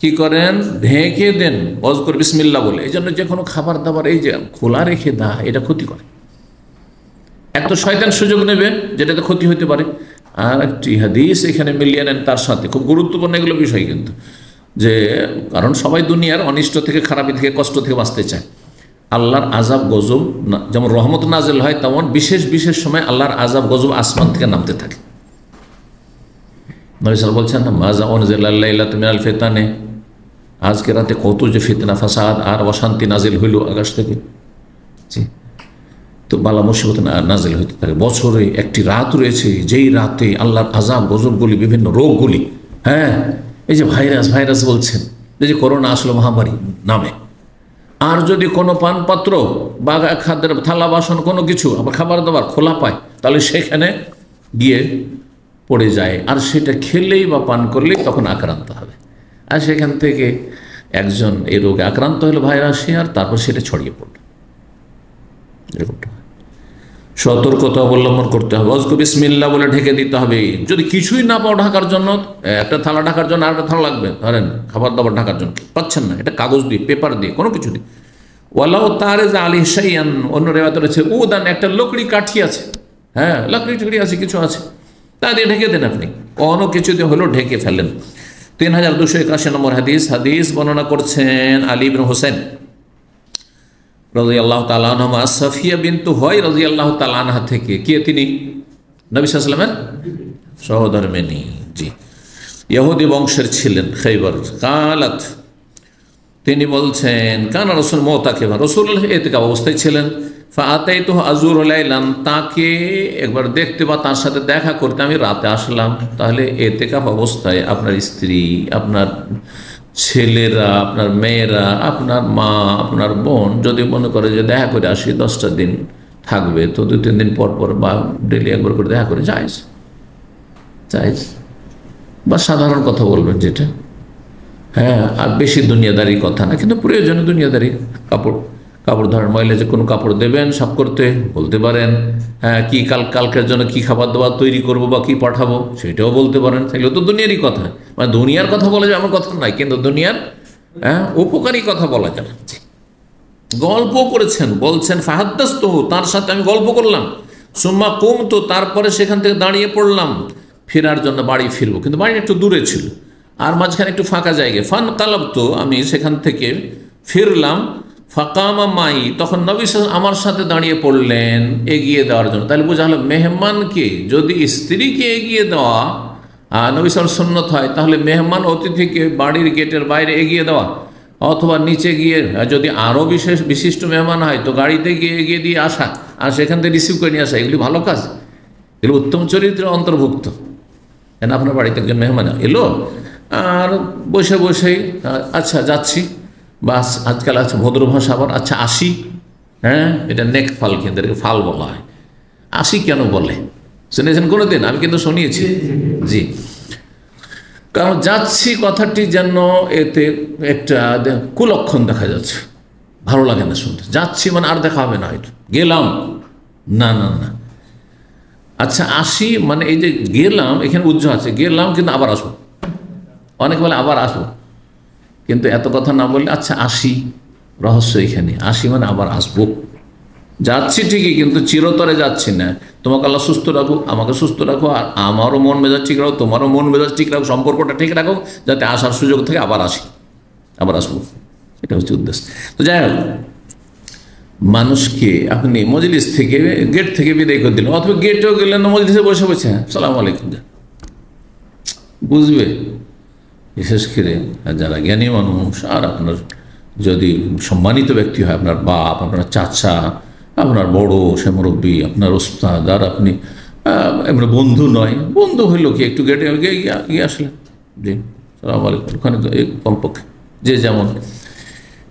কি করেন? ঢেকে দেন, ওয়াজ করে বিসমিল্লাহ বলে। এই জন্য যে কোনো খাবার দাবার এই যে খোলা রেখে দেয়, এটা ক্ষতি করে। এক তো শয়তান সুযোগ নেবে, যেটাতে ক্ষতি হতে পারে, আর একটি হাদিস এখানে মিলিয়ে নেন তার সাথে, খুব গুরুত্বপূর্ণ এগুলো বিষয় কিন্তু, যে কারণ সবাই দুনিয়ার অনিষ্ট থেকে, খারাপি থেকে, কষ্ট থেকে বাঁচতে চায়। আল্লাহর আজাব গজব যেমন রহমত নাজেল হয়, তেমন বিশেষ বিশেষ সময় আল্লাহর আজাব গজব আসমান থেকে নামতে থাকে। নবী সাল্লাল্লাহু বলছেন না, মাজা উনজিলা লাইলাতুন মিনাল ফিতানে, আজকে রাতে কত যে ফিতনা ফাসাদ আর অশান্তি নাজিল হইল আকাশ থেকে। জি, তো বালা মুসিবত নাজিল হইতে থাকে। বছরে একটি রাত রয়েছে, যেই রাতে আল্লাহর আজাব গজবগুলি, বিভিন্ন রোগগুলি, হ্যাঁ, এই যে ভাইরাস বলছেন, এই যে করোনা আসলো মহামারী নামে, আর যদি কোনো পানপাত্র বা খাদ্যের থালা বাসন কোনো কিছু আবার খাবার দাবার খোলা পায়, তাহলে সেখানে গিয়ে পড়ে যায়, আর সেটা খেলেই বা পান করলেই তখন আক্রান্ত হবে, আর সেখান থেকে একজন এই রোগে আক্রান্ত হলো ভাইরাসে, আর তারপর সেটা ছড়িয়ে পড়ল। এরকমটা সতর্কতা অবলম্বন করতে হবে। ওয়াজকু বিসমিল্লাহ বলে ঢেকে দিতে হবে। যদি কিছুই না পাও ঢাকার জন্য, একটা থালা ঢাকার জন্য আর একটা থালা লাগবে, ধরেন খাবার দাবার ঢাকার জন্য পাচ্ছেন না, এটা কাগজ দিয়ে, পেপার দিয়ে, কোনো কিছু দিয়ে। ওয়ালাউ তারেজা আলী শাইয়ান, অন্য রেওয়াতে রয়েছে উদান, একটা লকড়ি কাঠি আছে, হ্যাঁ, লকড়ি টুকরি আছে, কিছু আছে, তা দিয়ে ঢেকে দেন, আপনি কোনো কিছুতে হলেও ঢেকে ফেলেন। 3281 নম্বর হাদিস। হাদিস বর্ণনা করছেন আলী ইবনে হোসেন রাদিয়াল্লাহু তাআলা আনহা, সাফিয়া বিনতু হুয়াই রাদিয়াল্লাহু তাআলা আনহা থেকে। কে তিনি? নবী সাল্লাল্লাহু আলাইহি ওয়াসাল্লামের সহধর্মিণী। জি, ইহুদি বংশের ছিলেন, খৈবর। কালাত, তিনি বলছেন, কানা রাসূল মুতাকিফা, রাসূলুল্লাহ ইতিকাফ অবস্থায় ছিলেন। ফাআতাইতুহু আযুরু লাইলান, তাকে একবার দেখতে বা তার সাথে দেখা করতে আমি রাতে আসলাম। তাহলে ইতিকাফ অবস্থায় আপনার স্ত্রী, আপনার ছেলেরা, আপনার মেয়েরা, আপনার মা, আপনার বোন যদি মনে করে যে দেখা করে আসি, 10টা দিন থাকবে, তো 2-3 দিন পর পর বা ডেলি একবার করে দেখা করে জায়েজ, জায়েজ। বা সাধারণ কথা বলবেন যেটা, হ্যাঁ, আর বেশি দুনিয়াদারি কথা না, কিন্তু প্রয়োজনে দুনিয়াদারি কাপড় ধরেন, মহিলা যে কোনো কাপড় দেবেন সাফ করতে বলতে পারেন। হ্যাঁ, কি কালকের জন্য কি খাবার দাবার তৈরি করব বা কি পাঠাবো সেটাও বলতে পারেন। সেগুলো তো দুনিয়ারই কথা, মানে দুনিয়ার কথা বলা যায় আমার কথা নাই, কিন্তু দুনিয়ার উপকারী কথা বলা যাবে। গল্প করেছেন, বলছেন ফাহাদ্দাসতুহু, তার সাথে আমি গল্প করলাম। সুম্মা কুমতু, তারপরে সেখান থেকে দাঁড়িয়ে পড়লাম ফেরার জন্য, বাড়ি ফিরবো, কিন্তু বাড়ি একটু দূরে ছিল আর মাঝখানে একটু ফাঁকা জায়গায়। ফান কালাবতু, আমি সেখান থেকে ফিরলাম। ফাকামা মাই, তখন নবী সাল্লাল্লাহু আমার সাথে দাঁড়িয়ে পড়লেন এগিয়ে দেওয়ার জন্য। তাহলে বোঝা হলো মেহমানকে যদি স্ত্রীকে এগিয়ে দেওয়া নবী সাল্লাল্লাহু সুন্নত হয়, তাহলে মেহমান অতিথিকে বাড়ির গেটের বাইরে এগিয়ে দেওয়া, অথবা নিচে গিয়ে যদি আরও বিশিষ্ট মেহমান হয় তো গাড়িতে গিয়ে এগিয়ে দিয়ে আসা আর সেখান থেকে রিসিভ করে নিয়ে আসা, এগুলি ভালো কাজ, এগুলো উত্তম চরিত্রের অন্তর্ভুক্ত। কেন আপনার বাড়িতে একজন মেহমান এলো আর বসে বসেই আচ্ছা যাচ্ছি, বাস, আজকাল আছে ভদ্র ভাষা আবার, আচ্ছা আসি, হ্যাঁ, এটা নেক ফাল, কিন্তু এটাকে ফাল বলা হয়। আসি কেন বলে শুনেছেন কোনো দিন? আমি কিন্তু শুনিয়েছি। জি, কারণ যাচ্ছি কথাটি যেন এতে একটা কুলক্ষণ দেখা যাচ্ছে, ভালো লাগে না শুনতে। যাচ্ছি মানে আর দেখা হবে না, হয়তো গেলাম, না না না। আচ্ছা আসি মানে এই যে গেলাম, এখানে উজ্জ্ব আছে, গেলাম কিন্তু আবার আসবো, অনেক বলে আবার আসবো, কিন্তু এত কথা না বললে আচ্ছা আসি, রহস্য এখানে। আসি মানে আবার আসবো, যাচ্ছি ঠিকই কিন্তু চিরতরে যাচ্ছি না। তোমাকে আল্লাহ সুস্থ রাখো, আমাকে সুস্থ রাখো, আর আমারও মন মেজাজ ঠিক রাখো, তোমারও মন মেজাজ ঠিক রাখো, সম্পর্কটা ঠিক রাখো, যাতে আসার সুযোগ থেকে আবার আসি, আবার আসবো, এটা হচ্ছে উদ্দেশ্য। তো যাই হোক, মানুষকে আপনি মজলিস থেকে, গেট থেকে বিদায় করে দিলেন, অথবা গেটেও গেলেন না, মজলিসে বসে বসে সালাম আলাইকুম, বুঝবে বিশেষ করে যারা জ্ঞানী মানুষ, আর আপনার যদি সম্মানিত ব্যক্তি হয়, আপনার বাপ, আপনার চাচা, আপনার বড় সে মুরব্বী, আপনার ওস্তাদ, আর আপনি আপনার বন্ধু নয়, বন্ধু হইল কি একটু গেটে গিয়ে আসলেন, জি সালাম আলাইকুম, ওখানে কমপক্ষে যে যেমন।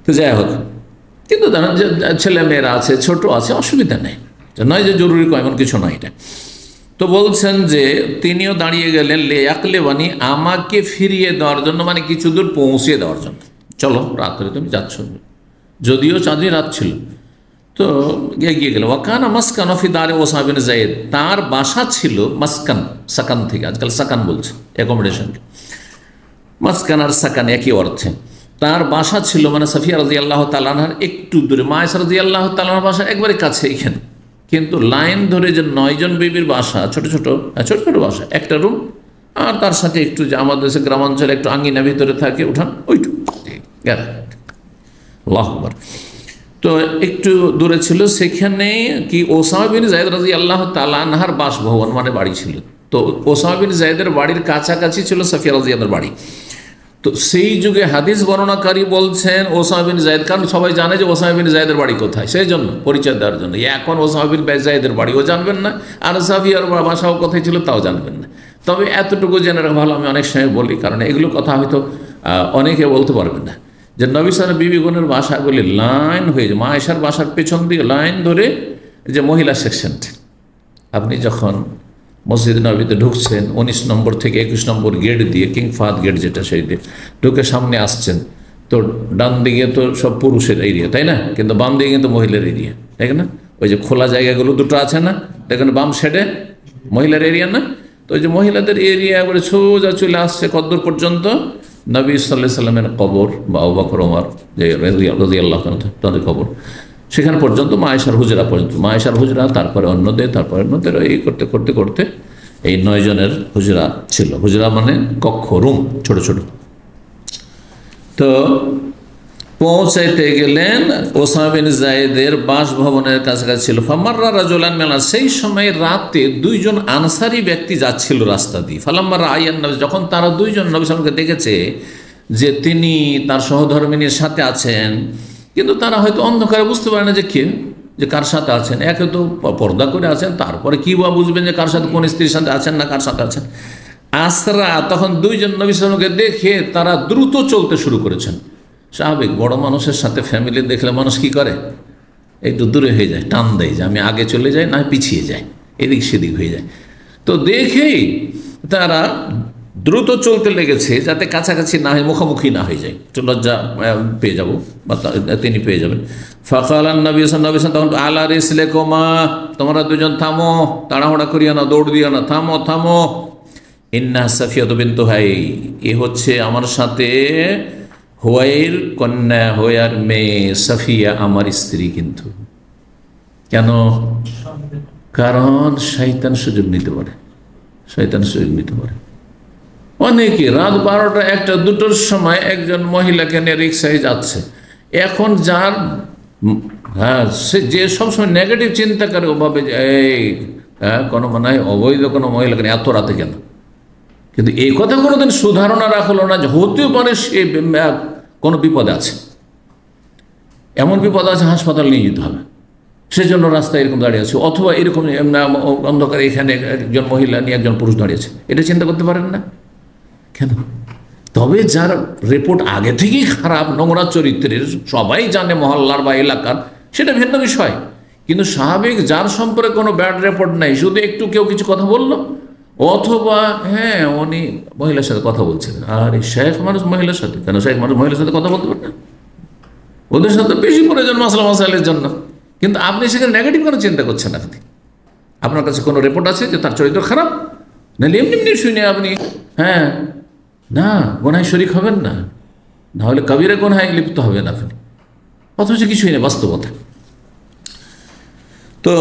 তো যাই হোক, কিন্তু জানেন যে ছেলে মেয়েরা আছে, ছোট আছে, অসুবিধা নেই, নয় যে জরুরি এমন কিছু নয় এটা। তো বলছেন যে তিনিও দাঁড়িয়ে গেলেন লে বানি, আমাকে ফিরিয়ে দেওয়ার জন্য, মানে কিছু দূর পৌঁছে দেওয়ার জন্য। চলো রাত্রে তুমি যাচ্ছ, যদিও চাঁদনি রাত ছিল, তো এগিয়ে গেল। ওয়াকানা মাসকান ফি দারে ওসামা বিন যায়েদ, তার বাসা ছিল মাসকান, সাকান থেকে, আজকাল সাকান বলছে অ্যাকোমোডেশনকে, মাসকান আর সাকান একই অর্থে। তার বাসা ছিল মানে সাফিয়া রাদিয়াল্লাহু তাআলা আনহার একটু দূরে, মা আয়েশা রাদিয়াল্লাহু তাআলা আনহার বাসা একবারে কাছে এখানে, কিন্তু লাইন ধরে যে 9 জন বিবির বাসা, ছোট ছোট বাসা, একটা রুম, আর তার সাথে একটু যে আমাদের দেশে গ্রামাঞ্চলে একটু আঙ্গিনা ভিতরে থাকে উঠান, ওইটুকু আল্লাহু আকবার। তো একটু দূরে ছিল, সেখানে কি ওসামা বিন যায়েদ রাদিয়াল্লাহু তাআলা আনহার বাসভবন মানে বাড়ি ছিল। তো ওসামা বিন যায়েদের বাড়ির কাছাকাছি ছিল সাফিয়া রাদিয়াল্লাহু বাড়ি। তো সেই যুগে হাদিস বর্ণনাকারী বলছেন ওসামা বিন যায়েদ, কারণ সবাই জানে যে ওসামা বিন যায়েদের বাড়ি কোথায়, সেই জন্য পরিচয় দেওয়ার জন্য। এখন ওসামা বিন যায়েদের বাড়িও জানবেন না, আর সাফিয়ার বাসাও কোথায় ছিল তাও জানবেন না। তবে এতটুকু জেনে রাখা ভালো, আমি অনেক সময় বলি, কারণ এগুলো কথা হয়তো অনেকে বলতে পারবেন না, যে নবী সাল্লাল্লাহু বিবিগণের বাসাগুলি লাইন হয়ে যায়, মা আয়েশার বাসার পেছন দিকে লাইন ধরে, যে মহিলা সেকশনটা, আপনি যখন মসজিদ নবীতে ঢুকছেন 19 নম্বর থেকে 21 নম্বর গেট দিয়ে, কিং ফাহাদ গেট যেটা, সেই দিয়ে ঢুকে সামনে আসছেন, তো ডান দিকে তো সব পুরুষের এরিয়া, তাই না, কিন্তু বাম দিকে কিন্তু মহিলার এরিয়া, তাই না? ওই যে খোলা জায়গাগুলো দুটো আছে না, দেখেন বাম সাইডে মহিলার এরিয়া না, তো ওই যে মহিলাদের এরিয়া করে সোজা চলে আসছে কদ্দূর পর্যন্ত, নবী সাল্লাল্লাহু আলাইহি সাল্লামের কবর বা আবু বকর ওমর যে রাদিয়াল্লাহু তাআলা তাদের কবর, সেখানে পর্যন্ত, মা আয়েশার হুজরা পর্যন্ত, মা আয়েশার হুজরা, তারপরে অন্যদের, তারপরে অন্যদের, এই করতে করতে করতে এই 9 জনের হুজরা ছিল। হুজরা মানে কক্ষ, রুম, ছোট ছোট। তো পৌঁছাইতে গেলেন ওসামা বিন যায়েদের বাসভবনের কাছাকাছি ছিল। ফামাররা রাজুলান মিনাল, সেই সময় রাতে 2 জন আনসারি ব্যক্তি যাচ্ছিল রাস্তা দিয়ে। ফালাম্মা রাআয়ান নবী, যখন তারা 2 জন নবী সাল্লাল্লাহু আলাইহি ওয়াসাল্লামকে দেখেছে যে তিনি তার সহধর্মিনীর সাথে আছেন, কিন্তু তারা হয়তো অন্ধকারে বুঝতে পারে না যে কে, যে কার সাথে আছেন। একে তো পর্দা করে আছেন, তারপরে কি বা বুঝবেন যে কার সাথে, কোন স্ত্রীর সাথে আছেন না কার সাথে আছেন। আসরা, তখন 2 জন নবী সাল্লাল্লাহু আলাইহি ওয়াসাল্লামকে দেখে তারা দ্রুত চলতে শুরু করেছেন। স্বাভাবিক, বড় মানুষের সাথে ফ্যামিলি দেখলে মানুষ কি করে, একটু দূরে হয়ে যায়, টান দেয় যে আমি আগে চলে যাই, না পিছিয়ে যায়, এদিক সেদিক হয়ে যায়। তো দেখেই তারা দ্রুত চলতে লেগেছে যাতে কাছাকাছি না হয়, মুখোমুখি না হয়ে যায়, একটু লজ্জা পেয়ে যাব বা তিনি পেয়ে যাবেন। ফাকালান নবী সাল্লাল্লাহু আলাইহি ওয়াসাল্লাম, তখন আলা রিসলিকুমা, তোমরা 2 জন থামো, তাড়াহুড়া করিও না, দৌড় দিও না, থামো থামো। ইন্না সাফিয়া বিনতু হুয়াই, এ হচ্ছে আমার সাথে হুয়াইর কন্যা, হুয়াইর মেয়ে সাফিয়া আমার স্ত্রী। কিন্তু কেন? কারণ শয়তান সুযোগ নিতে পারে, শয়তান সুযোগ নিতে পারে। অনেকে রাত 12টা, 1টা, 2টোর সময় একজন মহিলাকে নিয়ে রিক্সায় যাচ্ছে। এখন যার সে যে সবসময় নেগেটিভ চিন্তা করে, ওভাবে এই কোনো মনে হয় অবৈধ কোনো মহিলাকে নিয়ে এত রাতে কেন। কিন্তু এই কথা কোনোদিন সুধারণা রাখলো না যে হতেও পারে সে কোনো বিপদে আছে, এমন বিপদ আছে হাসপাতাল নিয়ে যেতে হবে, সেজন্য রাস্তায় এরকম দাঁড়িয়ে আছে, অথবা এরকম অন্ধকারে এখানে একজন মহিলা নিয়ে একজন পুরুষ দাঁড়িয়েছে, এটা চিন্তা করতে পারেন না কেন? তবে যার রিপোর্ট আগে থেকেই খারাপ, নোংরা চরিত্রের, সবাই জানে মহল্লার বা এলাকার, সেটা ভিন্ন বিষয়। কিন্তু স্বাভাবিক যার সম্পর্কে কোনো ব্যাড রিপোর্ট নাই, শুধু একটু কেউ কিছু কথা বললো, অথবা হ্যাঁ উনি মহিলার সাথে কথা বলছেন, আর এই শেখ মানুষ মহিলার সাথে, কেন শেখ মানুষ মহিলার সাথে কথা বলতে পারে না? ওদের সাথে বেশি প্রয়োজন মাসলা মাসাইলের জন্য। কিন্তু আপনি সেখানে নেগেটিভ কোনো চিন্তা করছেন না। আপনার কাছে কোনো রিপোর্ট আছে যে তার চরিত্র খারাপ? নাহলে এমনি এমনি শুনে আপনি না গোনায় শরিক হবেন না, নাহলে কবিরা গোনায় লিপ্ত হবেন আপনি, অথচ কিছুই নেই বাস্তবতা। তো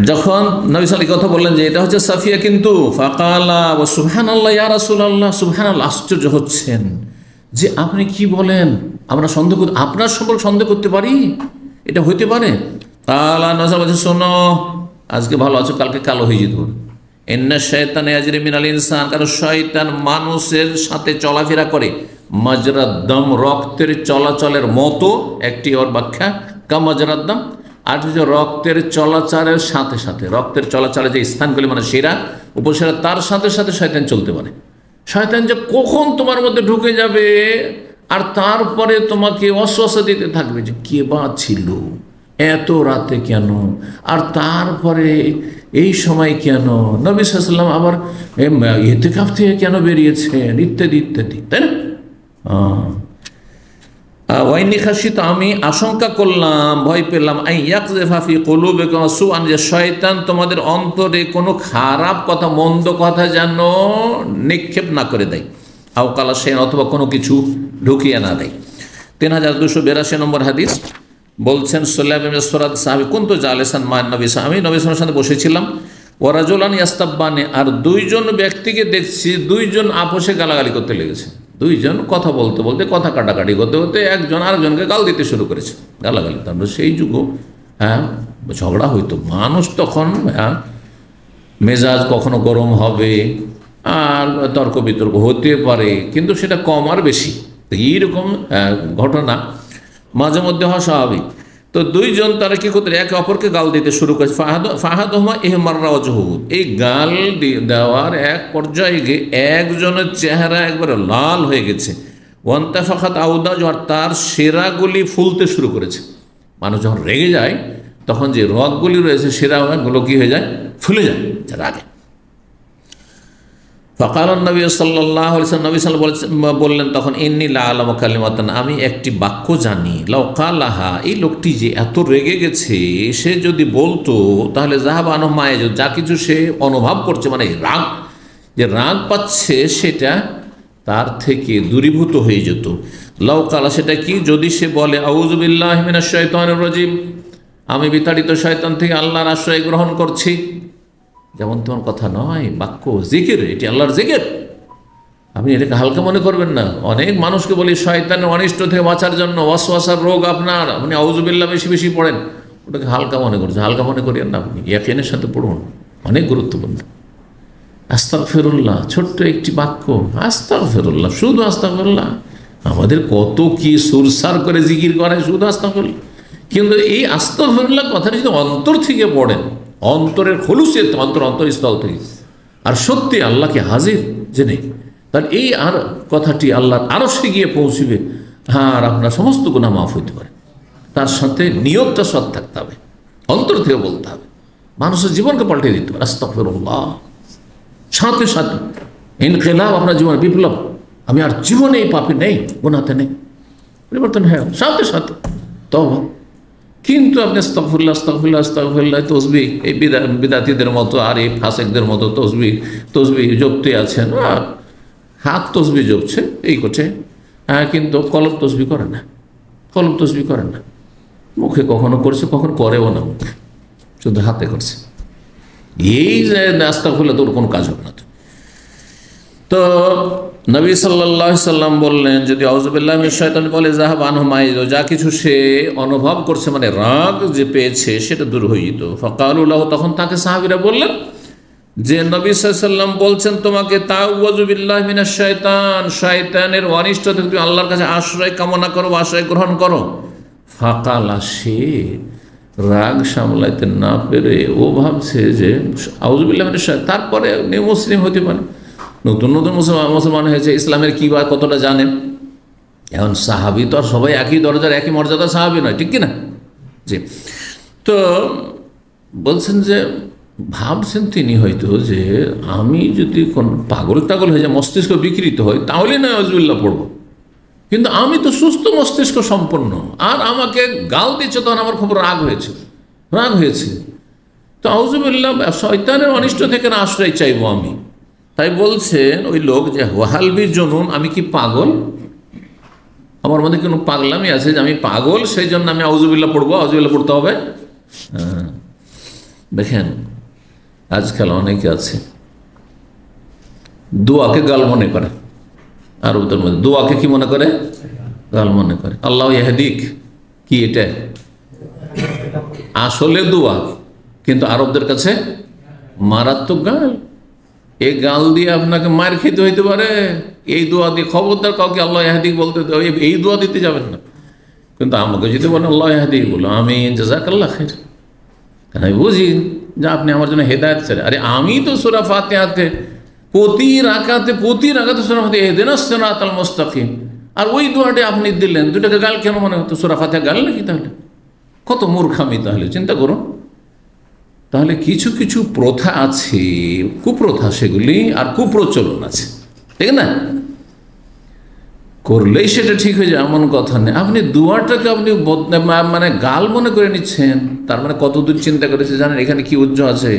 যখন নবী সাল্লাল্লাহু আলাইহি কথা বললেন যে এটা হচ্ছে সাফিয়া, কিন্তু ফাকালা ওয়া সুবহানাল্লাহ ইয়া রাসূলুল্লাহ, সুবহানাল্লাহ, আশ্চর্য হচ্ছেন যে আপনি কি বলেন, আমরা সন্দেহ, আপনার সম্পর্কে সন্দেহ করতে পারি, এটা হইতে পারে? কালা নবী বলছে, শোনো, আজকে ভালো আছো, কালকে কালো হয়ে যেতে পারে। ইন্না শাইতানা ইয়াজরি মিনাল ইনসান, কারণ শয়তান মানুষের সাথে চলাফেরা করে মাজরাদ্দাম, রক্তের চলাচলের মতো, একটি ওর ব্যাখ্যা কামাজরাদ্দাম, আর হচ্ছে রক্তের চলাচলের সাথে সাথে, রক্তের চলাচলের যে স্থানগুলি মানে শিরা উপশিরা, তার সাথে সাথে শয়তান চলতে পারে। শয়তান যে কখন তোমার মধ্যে ঢুকে যাবে আর তারপরে তোমাকে ওয়াসওয়াসা দিতে থাকবে যে কে বা ছিল এত রাতে কেন, আর তারপরে এই সময় কেন, নবী সাল্লাল্লাহু আলাইহি ওয়াসাল্লাম আবার ইতিকাফ থেকে কেন বেরিয়েছেন, ইত্যাদি ইত্যাদি, তাই না? ওয়াইনি খাসিত, আমি আশঙ্কা করলাম, ভয় পেলাম, ইয়াকযিফা ফি কুলুবিকুম সুআন, যে শয়তান তোমাদের অন্তরে কোনো খারাপ কথা, মন্দ কথা যেন নিক্ষেপ না করে দেয়, আও কালা শাইন, অথবা কোনো কিছু ঢুকিয়ে না দেয়। 3282 নম্বর হাদিস বলছেন, সুলাইম ইবনে সুরাদ সাহাবী, কুনতু জালিসান মা নবী, আমি নবী সাল্লাল্লাহু আলাইহি ওয়াসাল্লামের সাথে বসেছিলাম, ওয়া রাজুলান ইয়াস্তাব্বানি, আর 2 জন ব্যক্তিকে দেখছি 2 জন আপোষে গালাগালি করতে লেগেছে। 2 জন কথা বলতে বলতে, কথা কাটাকাটি করতে করতে একজন আরেকজনকে গাল দিতে শুরু করেছে, গালাগালি। তারপরে সেই যুগ ঝগড়া হইতো, মানুষ তখন মেজাজ কখনো গরম হবে আর তর্ক বিতর্ক হতে পারে, কিন্তু সেটা কম আর বেশি, এইরকম ঘটনা মাঝে মধ্যে হওয়া স্বাভাবিক। তো 2 জন তারা কি করতে, একে অপরকে গাল দিতে শুরু করেছে। ফাহাদুহুমা ইহমাররা ওয়াজহু, এই গাল দেওয়ার এক পর্যায়ে গিয়ে একজনের চেহারা একবারে লাল হয়ে গেছে, ওয়ান্তাফাখাত আউদাজ, আর তার শিরাগুলি ফুলতে শুরু করেছে। মানুষ যখন রেগে যায় তখন যে রগগুলি রয়েছে শিরাগুলো কি হয়ে যায়, ফুলে যায় রাগে। ফাকাল নবী সাল্লাল্লাহু আলাইহি ওয়াসাল্লাম, নবী সাল্লাল্লাহু আলাইহি ওয়াসাল্লাম বললেন তখন, ইন্নী লা আলামু কালিমাতান, আমি একটি বাক্য জানি, লাউ কালাহা, এই লোকটি যে এত রেগে গেছে, সে যদি বলতো তাহলে যাহাবা আনহু মা ইয়াজুদ, যা কিছু সে অনুভব করছে, মানে রাগ, যে রাগ পাচ্ছে সেটা তার থেকে দূরীভূত হয়ে যেত। লাউ কালা, সেটা কি, যদি সে বলে আউযু বিল্লাহি মিনাশ শাইতানির রাজিম, আমি বিতাড়িত শয়তান থেকে আল্লাহর আশ্রয় গ্রহণ করছি, যেমন তোমার কথা নয়, বাক্য জিকির, এটি আল্লাহর জিকির। আপনি এটাকে হালকা মনে করবেন না। অনেক মানুষকে বলি শয়তানের অনিষ্ট থেকে বাঁচার জন্য ওয়াসওয়াসার রোগ আপনার, আপনি আউযুবিল্লাহ বেশি বেশি পড়েন, ওটাকে হালকা মনে করছেন। হালকা মনে করিয়েন না, আপনি ইয়াকিনের সাথে পড়ুন, অনেক গুরুত্বপূর্ণ। আস্তাগফিরুল্লাহ, ছোট্ট একটি বাক্য, আস্তাগফিরুল্লাহ, শুধু আস্তাগফিরুল্লাহ। আমাদের কত কি সুরসার করে জিকির করে, শুধু আস্তাগফিরুল্লাহ। কিন্তু এই আস্তাগফিরুল্লাহ কথাটি যদি অন্তর থেকে পড়েন, অন্তরের খলুসিয়ত, অন্তরস্থল থেকে, আর সত্যি আল্লাহকে হাজির জেনে, তাহলে এই আর কথাটি আল্লাহর আরশে গিয়ে পৌঁছবে। হ্যাঁ, আর আপনার সমস্ত গুনাহ মাফ হইতে পারে। তার সাথে নিয়তটা সৎ থাকতে হবে, অন্তর থেকে বলতে হবে, মানুষের জীবনকে পাল্টে দিতে পারে আস্তাগফিরুল্লাহ। সাথে সাথে ইনকিলাব, আপনার জীবনে বিপ্লব। আমি আর জীবনে এই পাপে নেই, গুনাহতে নেই, পরিবর্তন হয়ে সাথে সাথে তওবা। কিন্তু আপনি আস্তাগফিরুল্লাহ আস্তাগফিরুল্লাহ আস্তাগফিরুল্লাহ তসবিহ, এই বিদাতীদের মতো আর এই ফাসেকদের মতো তসবিহ জপতে আছেন, আর হাত তসবিহ জপছে এই করছে, কিন্তু কলব তসবিহ করে না, কলব তসবিহ করে না। মুখে কখনো করছে, কখনো করেও না, মুখে শুধু হাতে করছে। এই যে আস্তাগফিরুল্লাহ, তোর কোনো কাজ হবে না। তো নবী সাল্লাল্লাহু আলাইহি সাল্লাম বললেন, যদি আউযুবিল্লাহি মিনাশ শাইতানির বলে যাহাব আনহু মা ইয়াজু, যা কিছু সে অনুভব করছে, মানে রাগ যে পেয়েছে সেটা দূর হয়ে যেত। ফাকালু লাহু, তখন তাকে সাহাবীরা বললেন যে নবী সাল্লাল্লাহু আলাইহি সাল্লাম বলছেন তোমাকে তাউযু বিল্লাহি মিনাশ শাইতান, শয়তানের অনিষ্ট থেকে তুমি আল্লাহর কাছে আশ্রয় কামনা করো, আশ্রয় গ্রহণ করো। ফাকালা, সে রাগ সামলাইতে না পেরে ও ভাবছে যে আউযু বিল্লাহি মিনাশ শাইতান, তারপরে নিউ মুসলিম হতে পারে, নতুন নতুন মুসলমান হয়েছে, ইসলামের কী বা কতটা জানেন। এখন সাহাবি তো আর সবাই একই দরজার একই মর্যাদা সাহাবি নয়, ঠিক কিনা? জি। তো বলছেন যে ভাবছেন তিনি হয়তো যে আমি যদি কোন পাগল টাগল হয়ে যায়, মস্তিষ্ক বিকৃত হয়, তাহলে না আউযুবিল্লাহ পড়ব, কিন্তু আমি তো সুস্থ মস্তিষ্ক সম্পন্ন, আর আমাকে গাল দিচ্ছে, তখন আমার খুব রাগ হয়েছে। তো আউযুবিল্লাহ, শয়তানের অনিষ্ট থেকে না আশ্রয় চাইবো আমি। তাই বলছেন ওই লোক যে ওয়াহালবি জনুন, আমি কি পাগল? আমার মধ্যে কোনো পাগলামি আছে যে আমি পাগল, সেই জন্য আমি আউযুবিল্লাহ পড়বো, আউযুবিল্লাহ পড়তে হবে? দেখেন আজকাল অনেকে আছে দোয়াকে গাল মনে করে, আর ওদের মধ্যে দোয়াকে কি মনে করে? গাল মনে করে। আল্লাহ ইয়াহদিক, কি এটা আসলে দোয়া, কিন্তু আরবদের কাছে মারাত্মক গাল। এই গাল দিয়ে আপনাকে মার খেতে হইতে পারে, এই দোয়া দিয়ে। খবরদার কাউকে আল্লাহ ইহদিক বলতে, এই দোয়া দিতে যাবেন না। কিন্তু আমাকে যদি বলেন আল্লাহ ইহদিক, বলো আমিন, জাযাকাল্লাহ খাইর, আমি বুঝি যে আপনি আমার জন্য হেদায়েত চাই। আরে আমি তো সূরা ফাতিহাতে প্রতি রাকাতে সূরা ফাতিহা ইহদিনাস সিরাতাল মুস্তাকিম, আর ওই দোয়াটি আপনি দিলেন, দুটাকে গাল কেন মনে হতো? সূরা ফাতিহা গাল নাকি? তাহলে কত মূর্খামি! তাহলে চিন্তা করুন। তাহলে কিছু কিছু প্রথা আছে, কুপ্রথা, সেগুলি আর কুপ্রচলন আছে, ঠিক না? করলেই সেটা ঠিক হয়ে যায় এমন কথা নেই। আপনি দুয়াটাকে আপনি মানে গাল মনে করে নিচ্ছেন, তার মানে কতদূর চিন্তা করেছে জানেন? এখানে কি উজ্জ্ব আছে?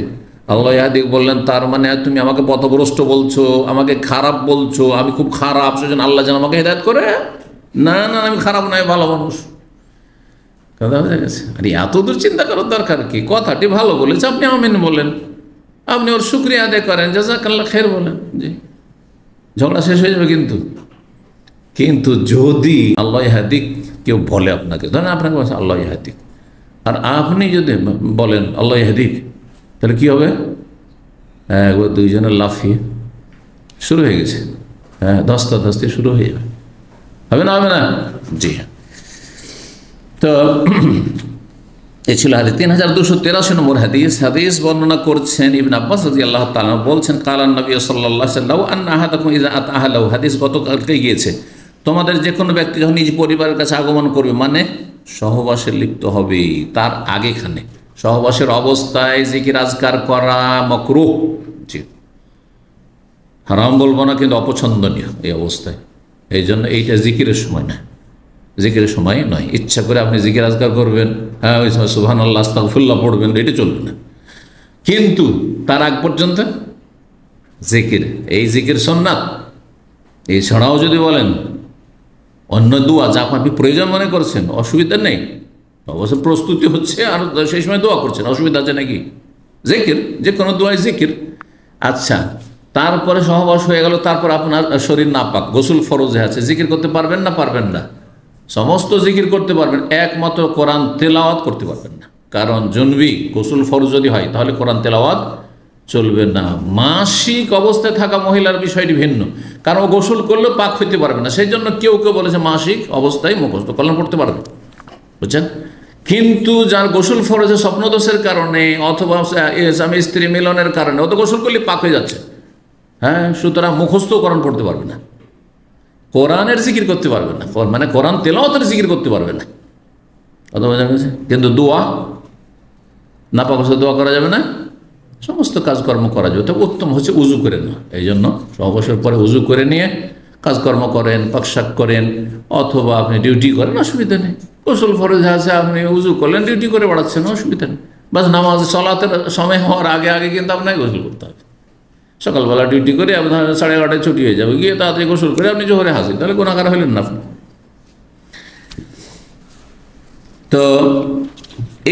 আল্লাহ ইয়াহদিক বললেন, তার মানে তুমি আমাকে পথভ্রষ্ট বলছো, আমাকে খারাপ বলছো, আমি খুব খারাপ, সেজন্য আল্লাহ যেন আমাকে হেদায়েত করে। না না, আমি খারাপ নয়, ভালো মানুষ। কথা হয়ে গেছে? আরে এত দূর চিন্তা করার দরকার কি? কথাটি ভালো বলেছে, আপনি আমিন বলেন, আপনি ওর শুকরিয়া আদায় করেন, জাযাকাল্লাহ খাইর বলেন, জি, ঝগড়া শেষ হয়ে যাবে। কিন্তু যদি আল্লাহ ইহদিক কেউ বলে আপনাকে, ধরেন আপনাকে বলছে আল্লাহ ইহদিক, আর আপনি যদি বলেন আল্লাহ ইহদিক, তাহলে কি হবে? হ্যাঁ, দুইজনের লাফিয়ে শুরু হয়ে গেছে, হ্যাঁ, ধস্তাধস্তি শুরু হয়ে যাবে, হবে না? হবে না? জি হ্যাঁ। তো এ ছিল হাদিস 3283 নম্বর হাদিস বর্ণনা করছেন ইবনে আব্বাস রাদিয়াল্লাহু তাআলা, বলছেন কালান নবী সাল্লাল্লাহু আলাইহি ওয়াসাল্লাম আন্না আহাদাকুম ইযা আতা আহলাহু, হাদিস গতকালকে গিয়েছে, তোমাদের যে কোনো ব্যক্তি যখন নিজ পরিবারের কাছে আগমন করবে, মানে সহবাসে লিপ্ত হবে, তার আগেখানে সহবাসের অবস্থায় জিকির আজকার করা মাকরুহ, জি, হারাম বলবো না, কিন্তু অপছন্দনীয় এই অবস্থায়। এই জন্য এইটা জিকিরের সময় না, জিকিরের সময় নয়। ইচ্ছা করে আপনি জিকির আজকার করবেন, হ্যাঁ, ওই সময় সুবহানাল্লাহ আস্তাগফিরুল্লাহ পড়বেন, এটা চলবে না। কিন্তু তার আগ পর্যন্ত জিকির, এই জিকির সুন্নাত। এছাড়াও যদি বলেন অন্য দোয়া যা আপনি প্রয়োজন মনে করছেন, অসুবিধা নেই, অবশ্য প্রস্তুতি হচ্ছে, আর সেই সময় দোয়া করছেন, অসুবিধা আছে নাকি? জিকির, যে কোনো দোয়াই জিকির। আচ্ছা, তারপরে সহবাস হয়ে গেল, তারপর আপনার শরীর নাপাক, গোসল ফরজে আছে, জিকির করতে পারবেন না? পারবেন না। সমস্ত জিকির করতে পারবেন, একমাত্র কোরআন তেলাওয়াত করতে পারবেন না। কারণ জুনবি গোসল ফরজ যদি হয় তাহলে কোরআন তেলাওয়াত চলবে না। মাসিক অবস্থায় থাকা মহিলার বিষয়টি ভিন্ন, কারণ ও গোসল করলেও পাক হইতে পারবে না। সেই জন্য কেউ কেউ বলেছে মাসিক অবস্থায় মুখস্থ কলম পড়তে পারবে, বুঝছেন। কিন্তু যার গোসল ফরজে স্বপ্নদোষের কারণে অথবা স্বামী স্ত্রী মিলনের কারণে ও তো গোসল করলে পাক হয়ে যাচ্ছে, হ্যাঁ, সুতরাং মুখস্থ কোরআন পড়তে পারবে না, কোরআনের জিকির করতে পারবে না, মানে কোরআন তেলাওয়াতের জিকির করতে পারবে না। কথা বোঝা গেছে? কিন্তু দোয়া নাপাক অবস্থায় দোয়া করা যাবে না, সমস্ত কাজকর্ম করা যাবে। তবে উত্তম হচ্ছে উজু করে নেওয়া। এই জন্য অবসর পরে উজু করে নিয়ে কাজকর্ম করেন, পাকশাক করেন, অথবা আপনি ডিউটি করেন, অসুবিধা নেই। গোসল ফরজ আছে, আপনি উজু করলেন, ডিউটি করে বেড়াচ্ছেন, অসুবিধা নেই। বাস নামাজ সলাতের সময় হওয়ার আগে আগে কিন্তু আপনাকে গোসল করতে হবে। সকালবেলা ডিউটি করে আপনার 11:30টায় ছুটি হয়ে যাবে, গিয়ে তাড়াতাড়ি গোসল করে আপনি জোহরে হাজির, তাহলে গুনাহগার হলেন না আপনি। তো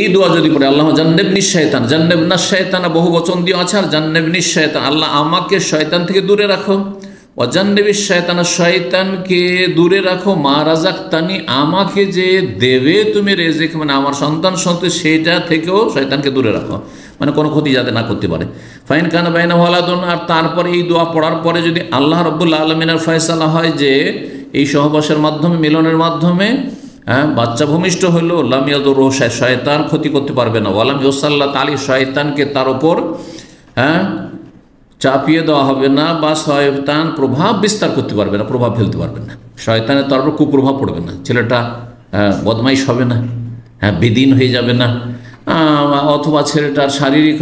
এই দোয়া যদি পড়ে, আল্লাহ জান্নেবনি শয়তান, জান্নেবনা শয়তানা বহু বচন দিয়ে আছে, আর জান্নেবনি শয়তান, আল্লাহ আমাকে শয়তান থেকে দূরে রাখো, অজান্নেবী শয়তানা, শয়তানকে দূরে রাখো, মা রাজাকতানি, আমাকে যে দেবে তুমি রেজেক, মানে আমার সন্তান সন্ততি, সেটা থেকেও শয়তানকে দূরে রাখো, মানে কোনো ক্ষতি যাতে না করতে পারে। ফাইন কানা বাইনা ওয়ালাদুন, আর তারপরে এই দোয়া পড়ার পরে যদি আল্লাহ রাব্বুল আলামিনের ফয়সালা হয় যে এই সহবাসের মাধ্যমে, মিলনের মাধ্যমে বাচ্চা ভূমিষ্ঠ হলো, লাম ইয়াদুরহু, শয়তান ক্ষতি করতে পারবে না, ওয়ালাম ইউসাল্লাত আলাইহি, শয়তানকে তার উপর চাপিয়ে দেওয়া হবে না, বা শয়তান প্রভাব বিস্তার করতে পারবে না, প্রভাব ফেলতে পারবে না, শয়তানের তার উপর কুপ্রভাব পড়বে না, ছেলেটা বদমাইশ হবে না, বেদিন হয়ে যাবে না, অথবা ছেলেটার শারীরিক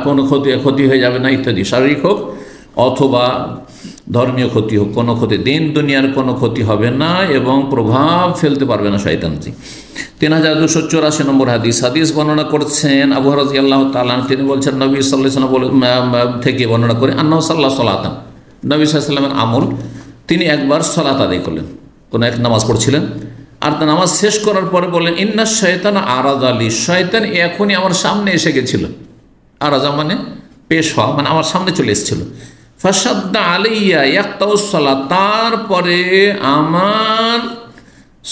কোনো ক্ষতি হয়ে যাবে না ইত্যাদি, শারীরিক হোক অথবা ধর্মীয় ক্ষতি হোক, কোনো ক্ষতি, দিন দুনিয়ার কোনো ক্ষতি হবে না এবং প্রভাব ফেলতে পারবে না শয়তানজি। 3284 নম্বর হাদিস বর্ণনা করছেন আবু হুরায়রা রাদিয়াল্লাহু তাআলা, তিনি বলছেন নবী সাল্লাল্লাহু আলাইহি ওয়াসাল্লাম থেকে বর্ণনা করে, আন্নাহু সাল্লাল্লাহু সালাতান, নবী সাল্লাল্লাহু আলাইহি ওয়াসাল্লামের আমল, তিনি একবার সালাত আদায় করলেন, কোনো এক নামাজ পড়ছিলেন, আর তার নামাজ শেষ করার পরে বললেন, ইন্না শয়তানা আরাযা আলী, শয়তান এখনই আমার সামনে এসে গেছিল, আরাযা মানে পেশ হওয়া, মানে আমার সামনে চলে এসেছিল, ফাসাদ্দা আলাইয়া ইয়াক্তাউস সালাত, তারপরে আমার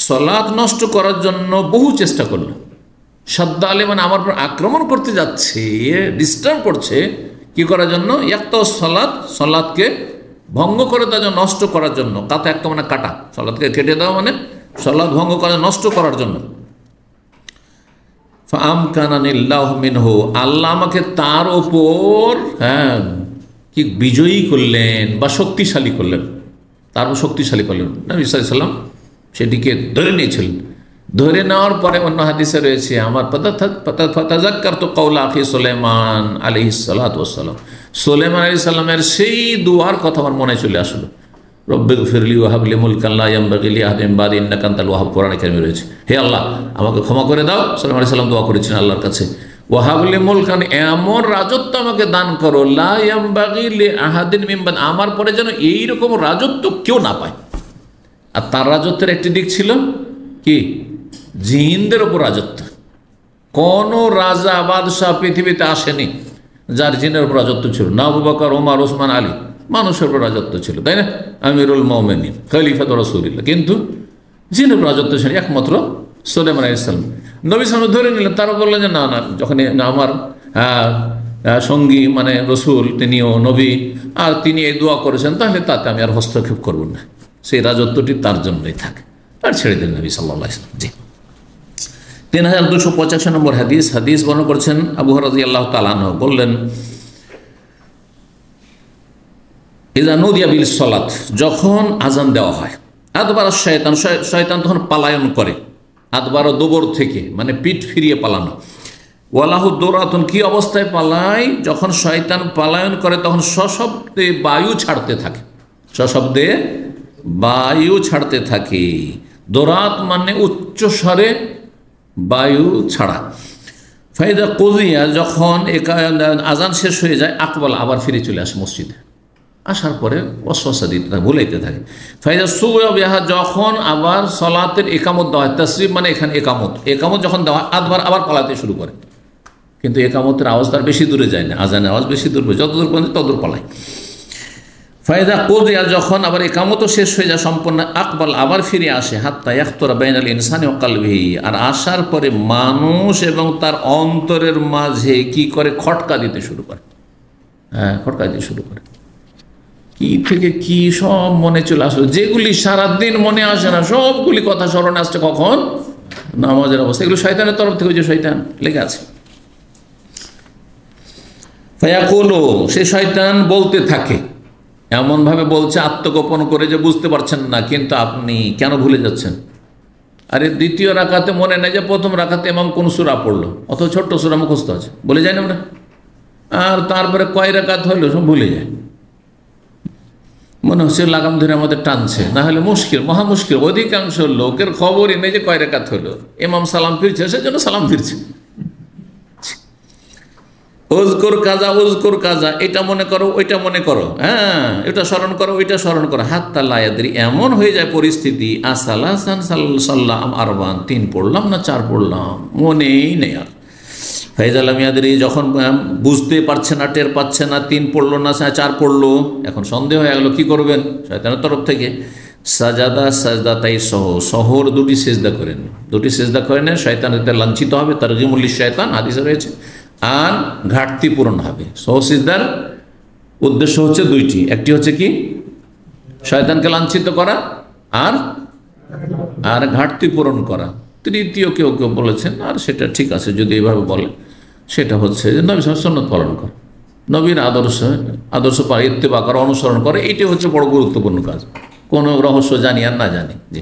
সালাত নষ্ট করার জন্য বহু চেষ্টা করলো। সাদ্দা আলী মানে আমার উপর আক্রমণ করতে যাচ্ছে, ডিস্টার্ব করছে, কি করার জন্য? ইয়াক্তাউস সালাত, সালাতকে ভঙ্গ করে দেওয়ার জন্য, নষ্ট করার জন্য, কাতা একটা মানে কাটা, সালাতকে কেটে দেওয়া মানে সালাত ভঙ্গ করা, নষ্ট করার জন্য। ফাআমকানানিল্লাহু মিনহু, আল্লাহ আমাকে তার ওপর কি বিজয়ী করলেন বা শক্তিশালী করলেন, তারপর শক্তিশালী করলেন। নবী সাল্লাল্লাহু আলাইহি ওয়াসাল্লাম সেটিকে ধরে নিয়েছিলেন। ধরে নেওয়ার পরে অন্য হাদিসে রয়েছে, আমার ফাতাযাক্কারতু কাওলা আখি সুলাইমান আলাইহিস সালাতু ওয়াস সালাম, সুলাইমান আলাইহিস সালামের সেই দুআর কথা আমার মনে চলে আসলো, রব্বিগফিরলি ওয়া হাবলি মুলকান লা ইয়ানবাগি লি আহাদিন মিন বাদি ইন্নাকা আনতাল ওয়াহাব, কোরআনে কারিমে রয়েছে, হে আল্লাহ আমাকে ক্ষমা করে দাও। সুলাইমান আলাইহিস সালাম দোয়া করেছিলেন আল্লাহর কাছে, ওয়া হাবলি মুলকান, এমন রাজত্ব আমাকে দান করো, লা ইয়ানবাগি লি আহাদিন মিন বাদি, আমার পরে যেন এইরকম রাজত্ব কেউ না পায়। আর তার রাজত্বের একটি দিক ছিল কি? জিনদের ওপর রাজত্ব। কোন রাজা বাদশাহ পৃথিবীতে আসেনি যার জিনের উপর রাজত্ব ছিল না। আবু বকর, ওমর, ওসমান, আলী, মানুষের উপর রাজত্ব ছিল, তাই না? আমিরুল মুমিনিন, খলিফাতুর রাসূলুল্লাহ, কিন্তু জিনের উপর রাজত্ব ছিল একমাত্র সুলাইমান আলাইহিস সালাম। নবী সাল্লাল্লাহু ধরে নিলেন, তারা বললেন যে না না, যখন আমার সঙ্গী মানে রসুল, তিনিও নবী, আর তিনি এই দোয়া করেছেন, তাহলে তাতে আমি আর হস্তক্ষেপ করব না, সেই রাজত্বটি তার জন্যই থাকে, আর ছেড়ে দিলেন নবী সাল্লাল্লাহু আলাইহি ওয়াসাল্লাম। জি, 3285 নম্বর হাদিস বর্ণনা করছেন আবু হুরায়রা রাদিয়াল্লাহু তাআলা আনহু, বললেন, ইযা নুদিয়া বিল সালাত, যখন আজান দেওয়া হয়, আদবার শয়তান, শয়তান তখন পালায়ন করে, আদবার দোবর থেকে, মানে পিঠ ফিরিয়ে পালানো, ওয়ালাহু দৌরাতুন, কি অবস্থায় পালায়? যখন শয়তান পালায়ন করে তখন সশব্দে বায়ু ছাড়তে থাকে, সশব্দে বায়ু ছাড়তে থাকে। দৌরাত মানে উচ্চ স্বরে বায়ু ছাড়া। ফাইদা কুযিয়া, যখন আজান শেষ হয়ে যায়, আকবাল, আবার ফিরে চলে আসে মসজিদে, আসার পরে ওয়াসওয়াসা দিতে থাকে, ভুলাইতে থাকে। ফাইদা সুবিয়া বিহা, যখন আবার সালাতের একামত দেওয়া হয়, তাসরিব মানে এখানে একামত যখন দেওয়া হয়, আদবার আবার পালাতে শুরু করে, কিন্তু একামতের আওয়াজ তার বেশি দূরে যায় না, আজানের আওয়াজ বেশি দূর, যতদূর পর্যন্ত ততদূর পালায়। ফায়দা কোদিয়া, যখন আবার একামতও শেষ হয়ে যায় সম্পূর্ণ, আকবাল আবার ফিরে আসে, হাত্তা ইয়াখতুরা বাইনাল ইনসানি ওয়া কলবিহি, আর আসার পরে মানুষ এবং তার অন্তরের মাঝে কি করে খটকা দিতে শুরু করে। হ্যাঁ, খটকা দিতে শুরু করে, কি থেকে কি সব মনে চলে আসলো, যেগুলি সারাদিন মনে আসে না সবগুলি কথা স্মরণে আসছে কখন, নামাজের অবস্থা। এগুলো শয়তানের তরফ থেকে, যে শয়তান লেগে আছে। ফায়াকুলু, সে শয়তান বলতে থাকে, এমনভাবে বলছে আত্মগোপন করে যে বুঝতে পারছেন না, কিন্তু আপনি কেন ভুলে যাচ্ছেন? আরে দ্বিতীয় রাকাতে মনে নেই যে প্রথম রাকাতে ইমাম কোন সূরা পড়লো, অত ছোট্ট সূরা মুখস্থ আছে, বলে যায় না আমরা। আর তারপরে কয় রাকাত হইলো সব ভুলে যায়, মনে হচ্ছে লাগাম ধরে আমাদের টানছে, না হলে মুশকিল, মহা মুশকিল। অধিকাংশ লোকের খবরই নেই যে কয় রাকাত হইলো, ইমাম সালাম ফিরছে সেজন্য সালাম ফিরছে। ওজকুর কাজা, ওজকুর কাজা, এটা মনে করো ওইটা মনে করো, হ্যাঁ এটা স্মরণ করো ওইটা স্মরণ করো, হাত্তা লা ইয়াদরি, এমন হয়ে যায় পরিস্থিতি, আসালাসান সাল্লাম আরবান, 3 পড়লাম না 4 পড়লাম, মনেই নেই আর। ফাইজালাম ইয়াদরি, যখন বুঝতে পারছে না, টের পাচ্ছে না, 3 পড়লো না 4 পড়লো, এখন সন্দেহ হয়ে গেল, কি করবেন? শয়তানের তরফ থেকে সাজাদা সাজদাতাই সহর 2টি সেজদা করেন, 2টি সেজদা করেন, শয়তান এতে লাঞ্ছিত হবে, তারগিমুল্লিশ শয়তান হাদিসে রয়েছে, আর ঘাটতি পূরণ হবে। সহসিজদার উদ্দেশ্য হচ্ছে 2টি, একটি হচ্ছে কি শয়তানকে লাঞ্ছিত করা, আর ঘাটতি পূরণ করা। তৃতীয় কেউ কেউ বলেছেন, আর সেটা ঠিক আছে যদি এইভাবে বলে, সেটা হচ্ছে যে নবী সুন্নাত পালন করা, নবীর আদর্শ ইত্তেবা করা, অনুসরণ করে, এটাই হচ্ছে বড় গুরুত্বপূর্ণ কাজ, কোনো রহস্য জানি আর না জানি। জি,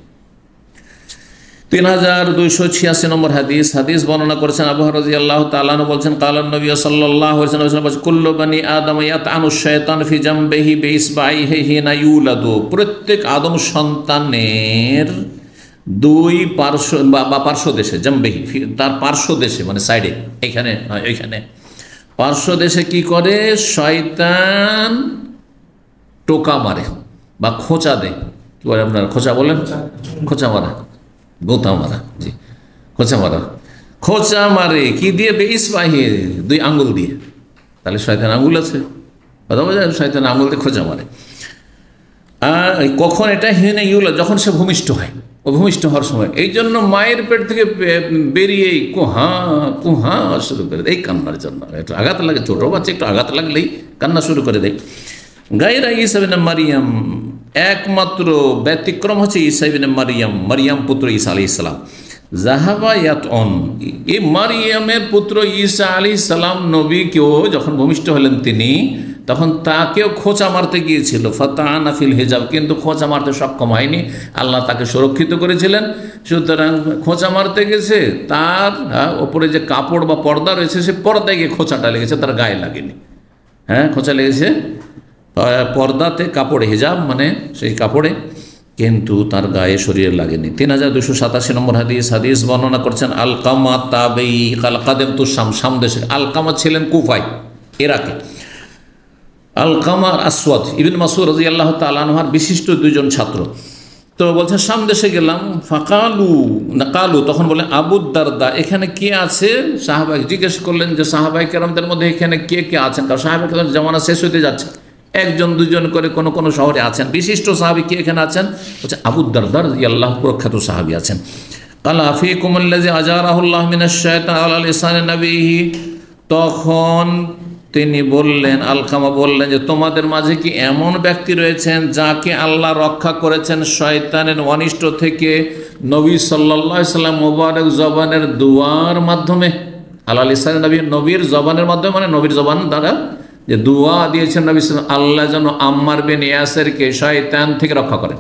3286 নম্বর হাদিস। হাদিস বর্ণনা করেছেন আবু হুরায়রা রাদিয়াল্লাহু তাআলা আনহু, বলছেন কালান নবী সাল্লাল্লাহু আলাইহি ওয়াসাল্লাম, কুল্লু বানি আদম ইয়াতআনু শাইতান ফি জামবিহি বিইসবাইহি হিনা ইউলাদু, প্রত্যেক আদম সন্তানের 2 পার্শ্ব বা পার্শ্ব দেশে, জামবিহি তার পার্শ্ব দেশে মানে সাইডে, এখানে নয় ওইখানে, পার্শ্ব দেশে কি করে শয়তান টোকা মারে বা খোঁচা দেয়। কি বলে আপনারা, খোঁচা বলেন? খোঁচা মারা, গোতা মারা, জি খোঁচা মারে কি দিয়ে? বেইসবাহি, 2 আঙ্গুল দিয়ে। তাহলে শয়তান আঙ্গুল আছে, কথা বোঝা যায়, শয়তান আঙ্গুল দিয়ে খোঁচা মারে। আর কখন এটা? হিনা ইউলা, যখন সে ভূমিষ্ঠ হয়, ও ভূমিষ্ঠ হওয়ার সময়, এই জন্য মায়ের পেট থেকে বেরিয়েই কুহা কুহা শুরু করে দেয়, এই কান্নার জন্য। একটু আঘাত লাগে, ছোটো বাচ্চা একটু আঘাত লাগলেই কান্না শুরু করে দেয়। গায়রা ঈসা ইবনে মারিয়াম, একমাত্র ব্যতিক্রম হচ্ছে ঈসা ইবনে মারিয়াম, মারিয়াম পুত্র ঈসা আলাইহিস সালাম। জাহাবা ইয়াতউন, এই মারিয়ামের পুত্র ঈসা আলাইহিস সালাম নবীকেও যখন ভূমিষ্ঠ হলেন তিনি, তখন তাকেও খোঁচা মারতে গিয়েছিল, ফাতানা ফিল হিজাব, কিন্তু খোঁচা মারতে সক্ষম হয়নি, আল্লাহ তাকে সুরক্ষিত করেছিলেন। সুতরাং খোঁচা মারতে গেছে, তার ওপরে যে কাপড় বা পর্দা রয়েছে, সে পর্দায় গিয়ে খোঁচাটা লেগেছে, তার গায়ে লাগেনি। হ্যাঁ, খোঁচা লেগেছে পর্দাতে, কাপড়ে, হিজাব মানে সেই কাপড়ে, কিন্তু তার গায়ে শরীরে লাগেনি। 3287 নম্বর হাদিস। হাদিস বর্ণনা করছেন আলকামা তাবেই কালকাদেম তু শাম দেশে। আলকামা ছিলেন কুফায়, ইরাকে। আলকামার আসওয়াদ ইবনে মাসউদ রাদিয়াল্লাহু তাআলা আনহুর বিশিষ্ট 2জন ছাত্র। তো বলছে শাম দেশে গেলাম, কালু তখন বলে আবু দারদা, এখানে কে আছে? সাহাবাই জিজ্ঞেস করলেন যে সাহাবাই কেরামদের মধ্যে এখানে কে কে আছেন? কারণ সাহাবাই কেরাম জামানা শেষ হতে যাচ্ছে, 1জন 2জন করে কোন কোন শহরে আছেন। বিশিষ্ট সাহাবী কে এখানে আছেন? বলছে আবু দারদা রাদিয়াল্লাহু প্রখ্যাত সাহাবী আছেন। কালা ফিকুম আল্লাযী আজারাহুল্লাহু মিনাশ শাইতান আলা লিসানি নবীহি, তখন তিনি বললেন, আলকামা বললেন যে তোমাদের মাঝে কি এমন ব্যক্তি রয়েছেন যাকে আল্লাহ রক্ষা করেছেন শয়তানের অনিষ্ট থেকে নবী সাল্লাল্লাহু আলাইহি সাল্লাম মুবারক জবানের দুয়ার মাধ্যমে? আলা লিসানি নবী, নবীর জবানের মাধ্যমে, মানে নবীর জবান দ্বারা যে দুয়া দিয়েছেন নবী সাল্লাল্লাহু আলাইহি সাল্লাম, আল্লাহ যেন আম্মার বিন ইয়াসিরকে শয়তান থেকে রক্ষা করেন।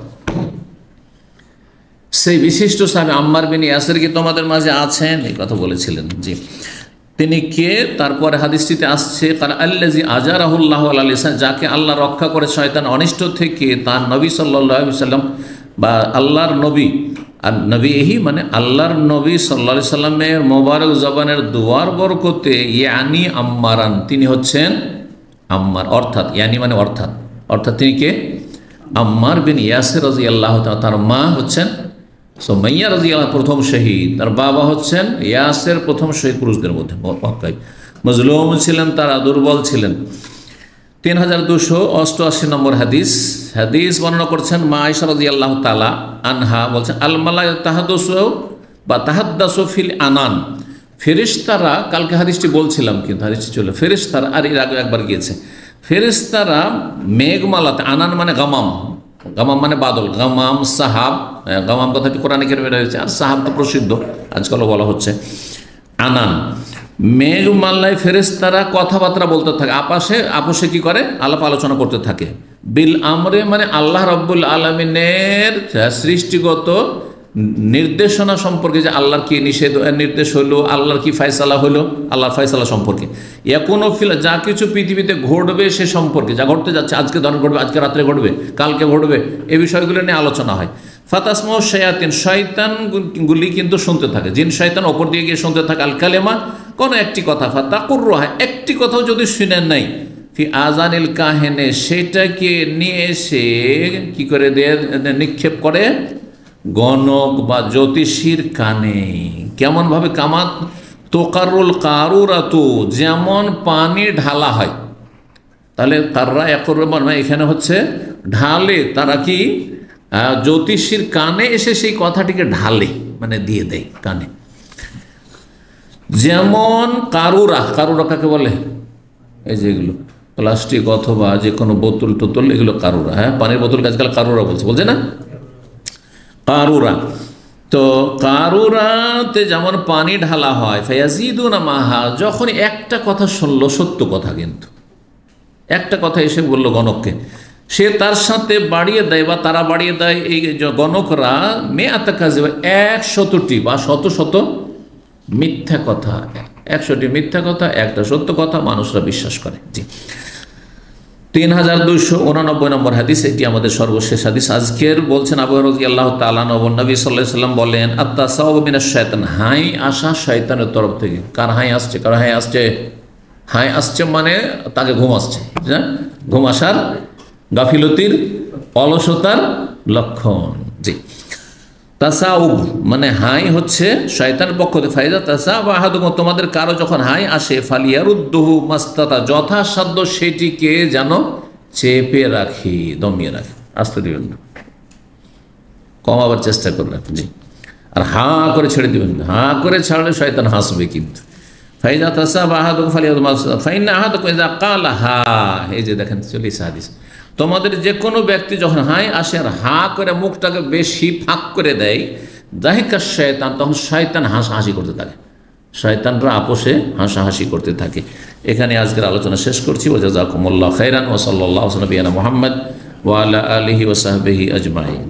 সেই বিশিষ্ট সাহাবী আম্মার বিন ইয়াসির কি তোমাদের মাঝে আছেন? এই কথা বলেছিলেন। জি, তিনি কে? তারপরে হাদিসটিতে আসছে আল্লাযী আজারাহুল্লাহু আলা লিসান, যাকে আল্লাহ রক্ষা করে শয়তান অনিষ্ট থেকে, তার নবী সাল্লাল্লাহু আলাইহি সাল্লাম বা আল্লাহর নবী, আর নবীহি মানে আল্লাহর নবী সাল্লাল্লাহু আলাইহি সাল্লামের মোবারক জবানের দুয়ার বরকতে, ইয়ানি আম্মারান, তিনি হচ্ছেন আম্মার, অর্থাৎ ইয়ানি মানে অর্থাৎ তিনি কে? আম্মার বিন ইয়াসির রাদিয়াল্লাহু তাআলা, তার মা হচ্ছেন সুমাইয়া রাদিয়াল্লাহু, প্রথম শহীদ, তার বাবা হচ্ছেন ইয়াসির, প্রথম শহীদ পুরুষদের মধ্যে মক্কায়। মজলুম ছিলেন, তারা দুর্বল ছিলেন। 3288 নম্বর হাদিস বর্ণনা করছেন মা আয়েশা রাদিয়াল্লাহু তাআলা আনহা, বলছেন আল মালায়েকা তাহাদ্দাসু বা তাহাদ্দাসু ফিল আনান, ফেরেশতারা, কালকে হাদিসটি বলছিলাম কিন্তু হাদিসটি চলে, ফেরেশতারা আর এর আগে একবার গিয়েছে, ফেরেশতারা মেঘমালাতে, আনান মানে গামাম, গামাম মানে বাদল, গামাম সাহাব, গামাম কথাটি কোরআনে কারিমে রয়েছে, আর সাহাব তো প্রসিদ্ধ আজকালও বলা হচ্ছে। আনান মেঘমালায় ফেরেশতারা কথাবার্তা বলতে থাকে, আপোষে কি করে, আলাপ আলোচনা করতে থাকে। বিল আমরে মানে আল্লাহ রাব্বুল আলামিনের সৃষ্টিগত নির্দেশনা সম্পর্কে, যে আল্লাহর কি নির্দেশ হলো, আল্লাহর কি ফয়সালা হলো, আল্লাহর ফয়সালা সম্পর্কে। এখনও যা কিছু পৃথিবীতে ঘটবে সে সম্পর্কে, যা ঘটতে যাচ্ছে, আজকে ধরুন ঘটবে, আজকে রাত্রে ঘটবে, কালকে ঘটবে, এই বিষয়গুলো নিয়ে আলোচনা হয়। ফাতাসমা শায়াতিন, শয়তানগুলি কিন্তু শুনতে থাকে, জিন শয়তান ওপর দিয়ে গিয়ে শুনতে থাকে, আল কালেমা কোনো একটি কথা, ফাতাকুররুহা একটি কথাও যদি শুনেন নাই, ফি আজানিল কাহেনে সেটাকে নিয়ে এসে কি করে নিক্ষেপ করে গণক বা জ্যোতিষীর কানে। কেমনভাবে? কামাত তোকারুল কারুরাতু, যেমন পানি ঢালা হয়। তাহলে তাররা এখানে হচ্ছে ঢালে, তারা কি জ্যোতিষীর কানে এসে সেই কথাটিকে ঢালে, মানে দিয়ে দেয় কানে। যেমন কারুরা কাকে বলে? এই যেগুলো প্লাস্টিক অথবা যে কোনো বোতল টোতল, এগুলো কারুরা। হ্যাঁ, পানির বোতলকে আজকাল কারুরা বলছে না, কারুরা। তো কারুরাতে যেমন পানি ঢালা হয়, ফায়াজিদুনা মাহা, যখন একটা কথা শুনলো, সত্য কথা, কিন্তু একটা কথা এসে বললো গণককে, সে তার সাথে বাড়িয়ে দেয় বা তারা বাড়িয়ে দেয়, এই গণকরা মেয়াত কাযিবা, 100টি বা শত মিথ্যা কথা, 100টি মিথ্যা কথা, একটা সত্য কথা মানুষরা বিশ্বাস করে। জি, 3289 নম্বর হাদিস, এটি আমাদের সর্বশেষ হাদিস আজকের। বলছেন আবু হুরায়রা রাদিয়াল্লাহু তাআলা আনহু, নবী সাল্লাল্লাহু আলাইহি ওয়াসাল্লাম বলেন, আত-তাসাউবু মিনাশ শায়তান, হাই আসা শয়তানের তরফ থেকে। কার হাই আসছে? হাই আসছে মানে তাকে ঘুম আসছে, ঘুম আসার, গাফিলতির, অলসতার লক্ষণ। জি, তাসাউব মানে হাই হচ্ছে শয়তানের পক্ষ থেকে। ফাইজা তাসাবা আহাদুকুম, তোমাদের কারো যখন হাই আসে, ফালিয়ারুদ্দুহু মাস্তাতা, যথাসাধ্য সেটিকে যেন চেপে রাখি, দমিয়ে রাখি, আসতে দিবেন না, কমাবার চেষ্টা করবেন। জি, আর হা করে ছেড়ে দিবেন না, হা করে ছাড়লে শয়তান হাসবে কিন্তু। ফাইজা তাসাবা আহাদুকুম ফালিয়ারুদ্দুহু মাস্তাতা ফাইন্না আহাদাকুম ইযা ক্বালা হা, এই যে দেখেন চলে হাদিস, তোমাদের যে কোনো ব্যক্তি যখন হাই আসে আর হা করে মুখটাকে বেশি ফাঁক করে দেয়, দাহিকা শয়তান, তখন শয়তান হাসাহাসি করতে থাকে, শয়তানরা আপোষে হাসাহাসি করতে থাকে। এখানে আজকের আলোচনা শেষ করছি। ওয়া জাযাকুমুল্লাহু খাইরান ওয়া সাল্লাল্লাহু আলা নবিয়িনা মুহাম্মদ ওয়া আলা আলিহি ওয়া সাহবিহি আজমাইন।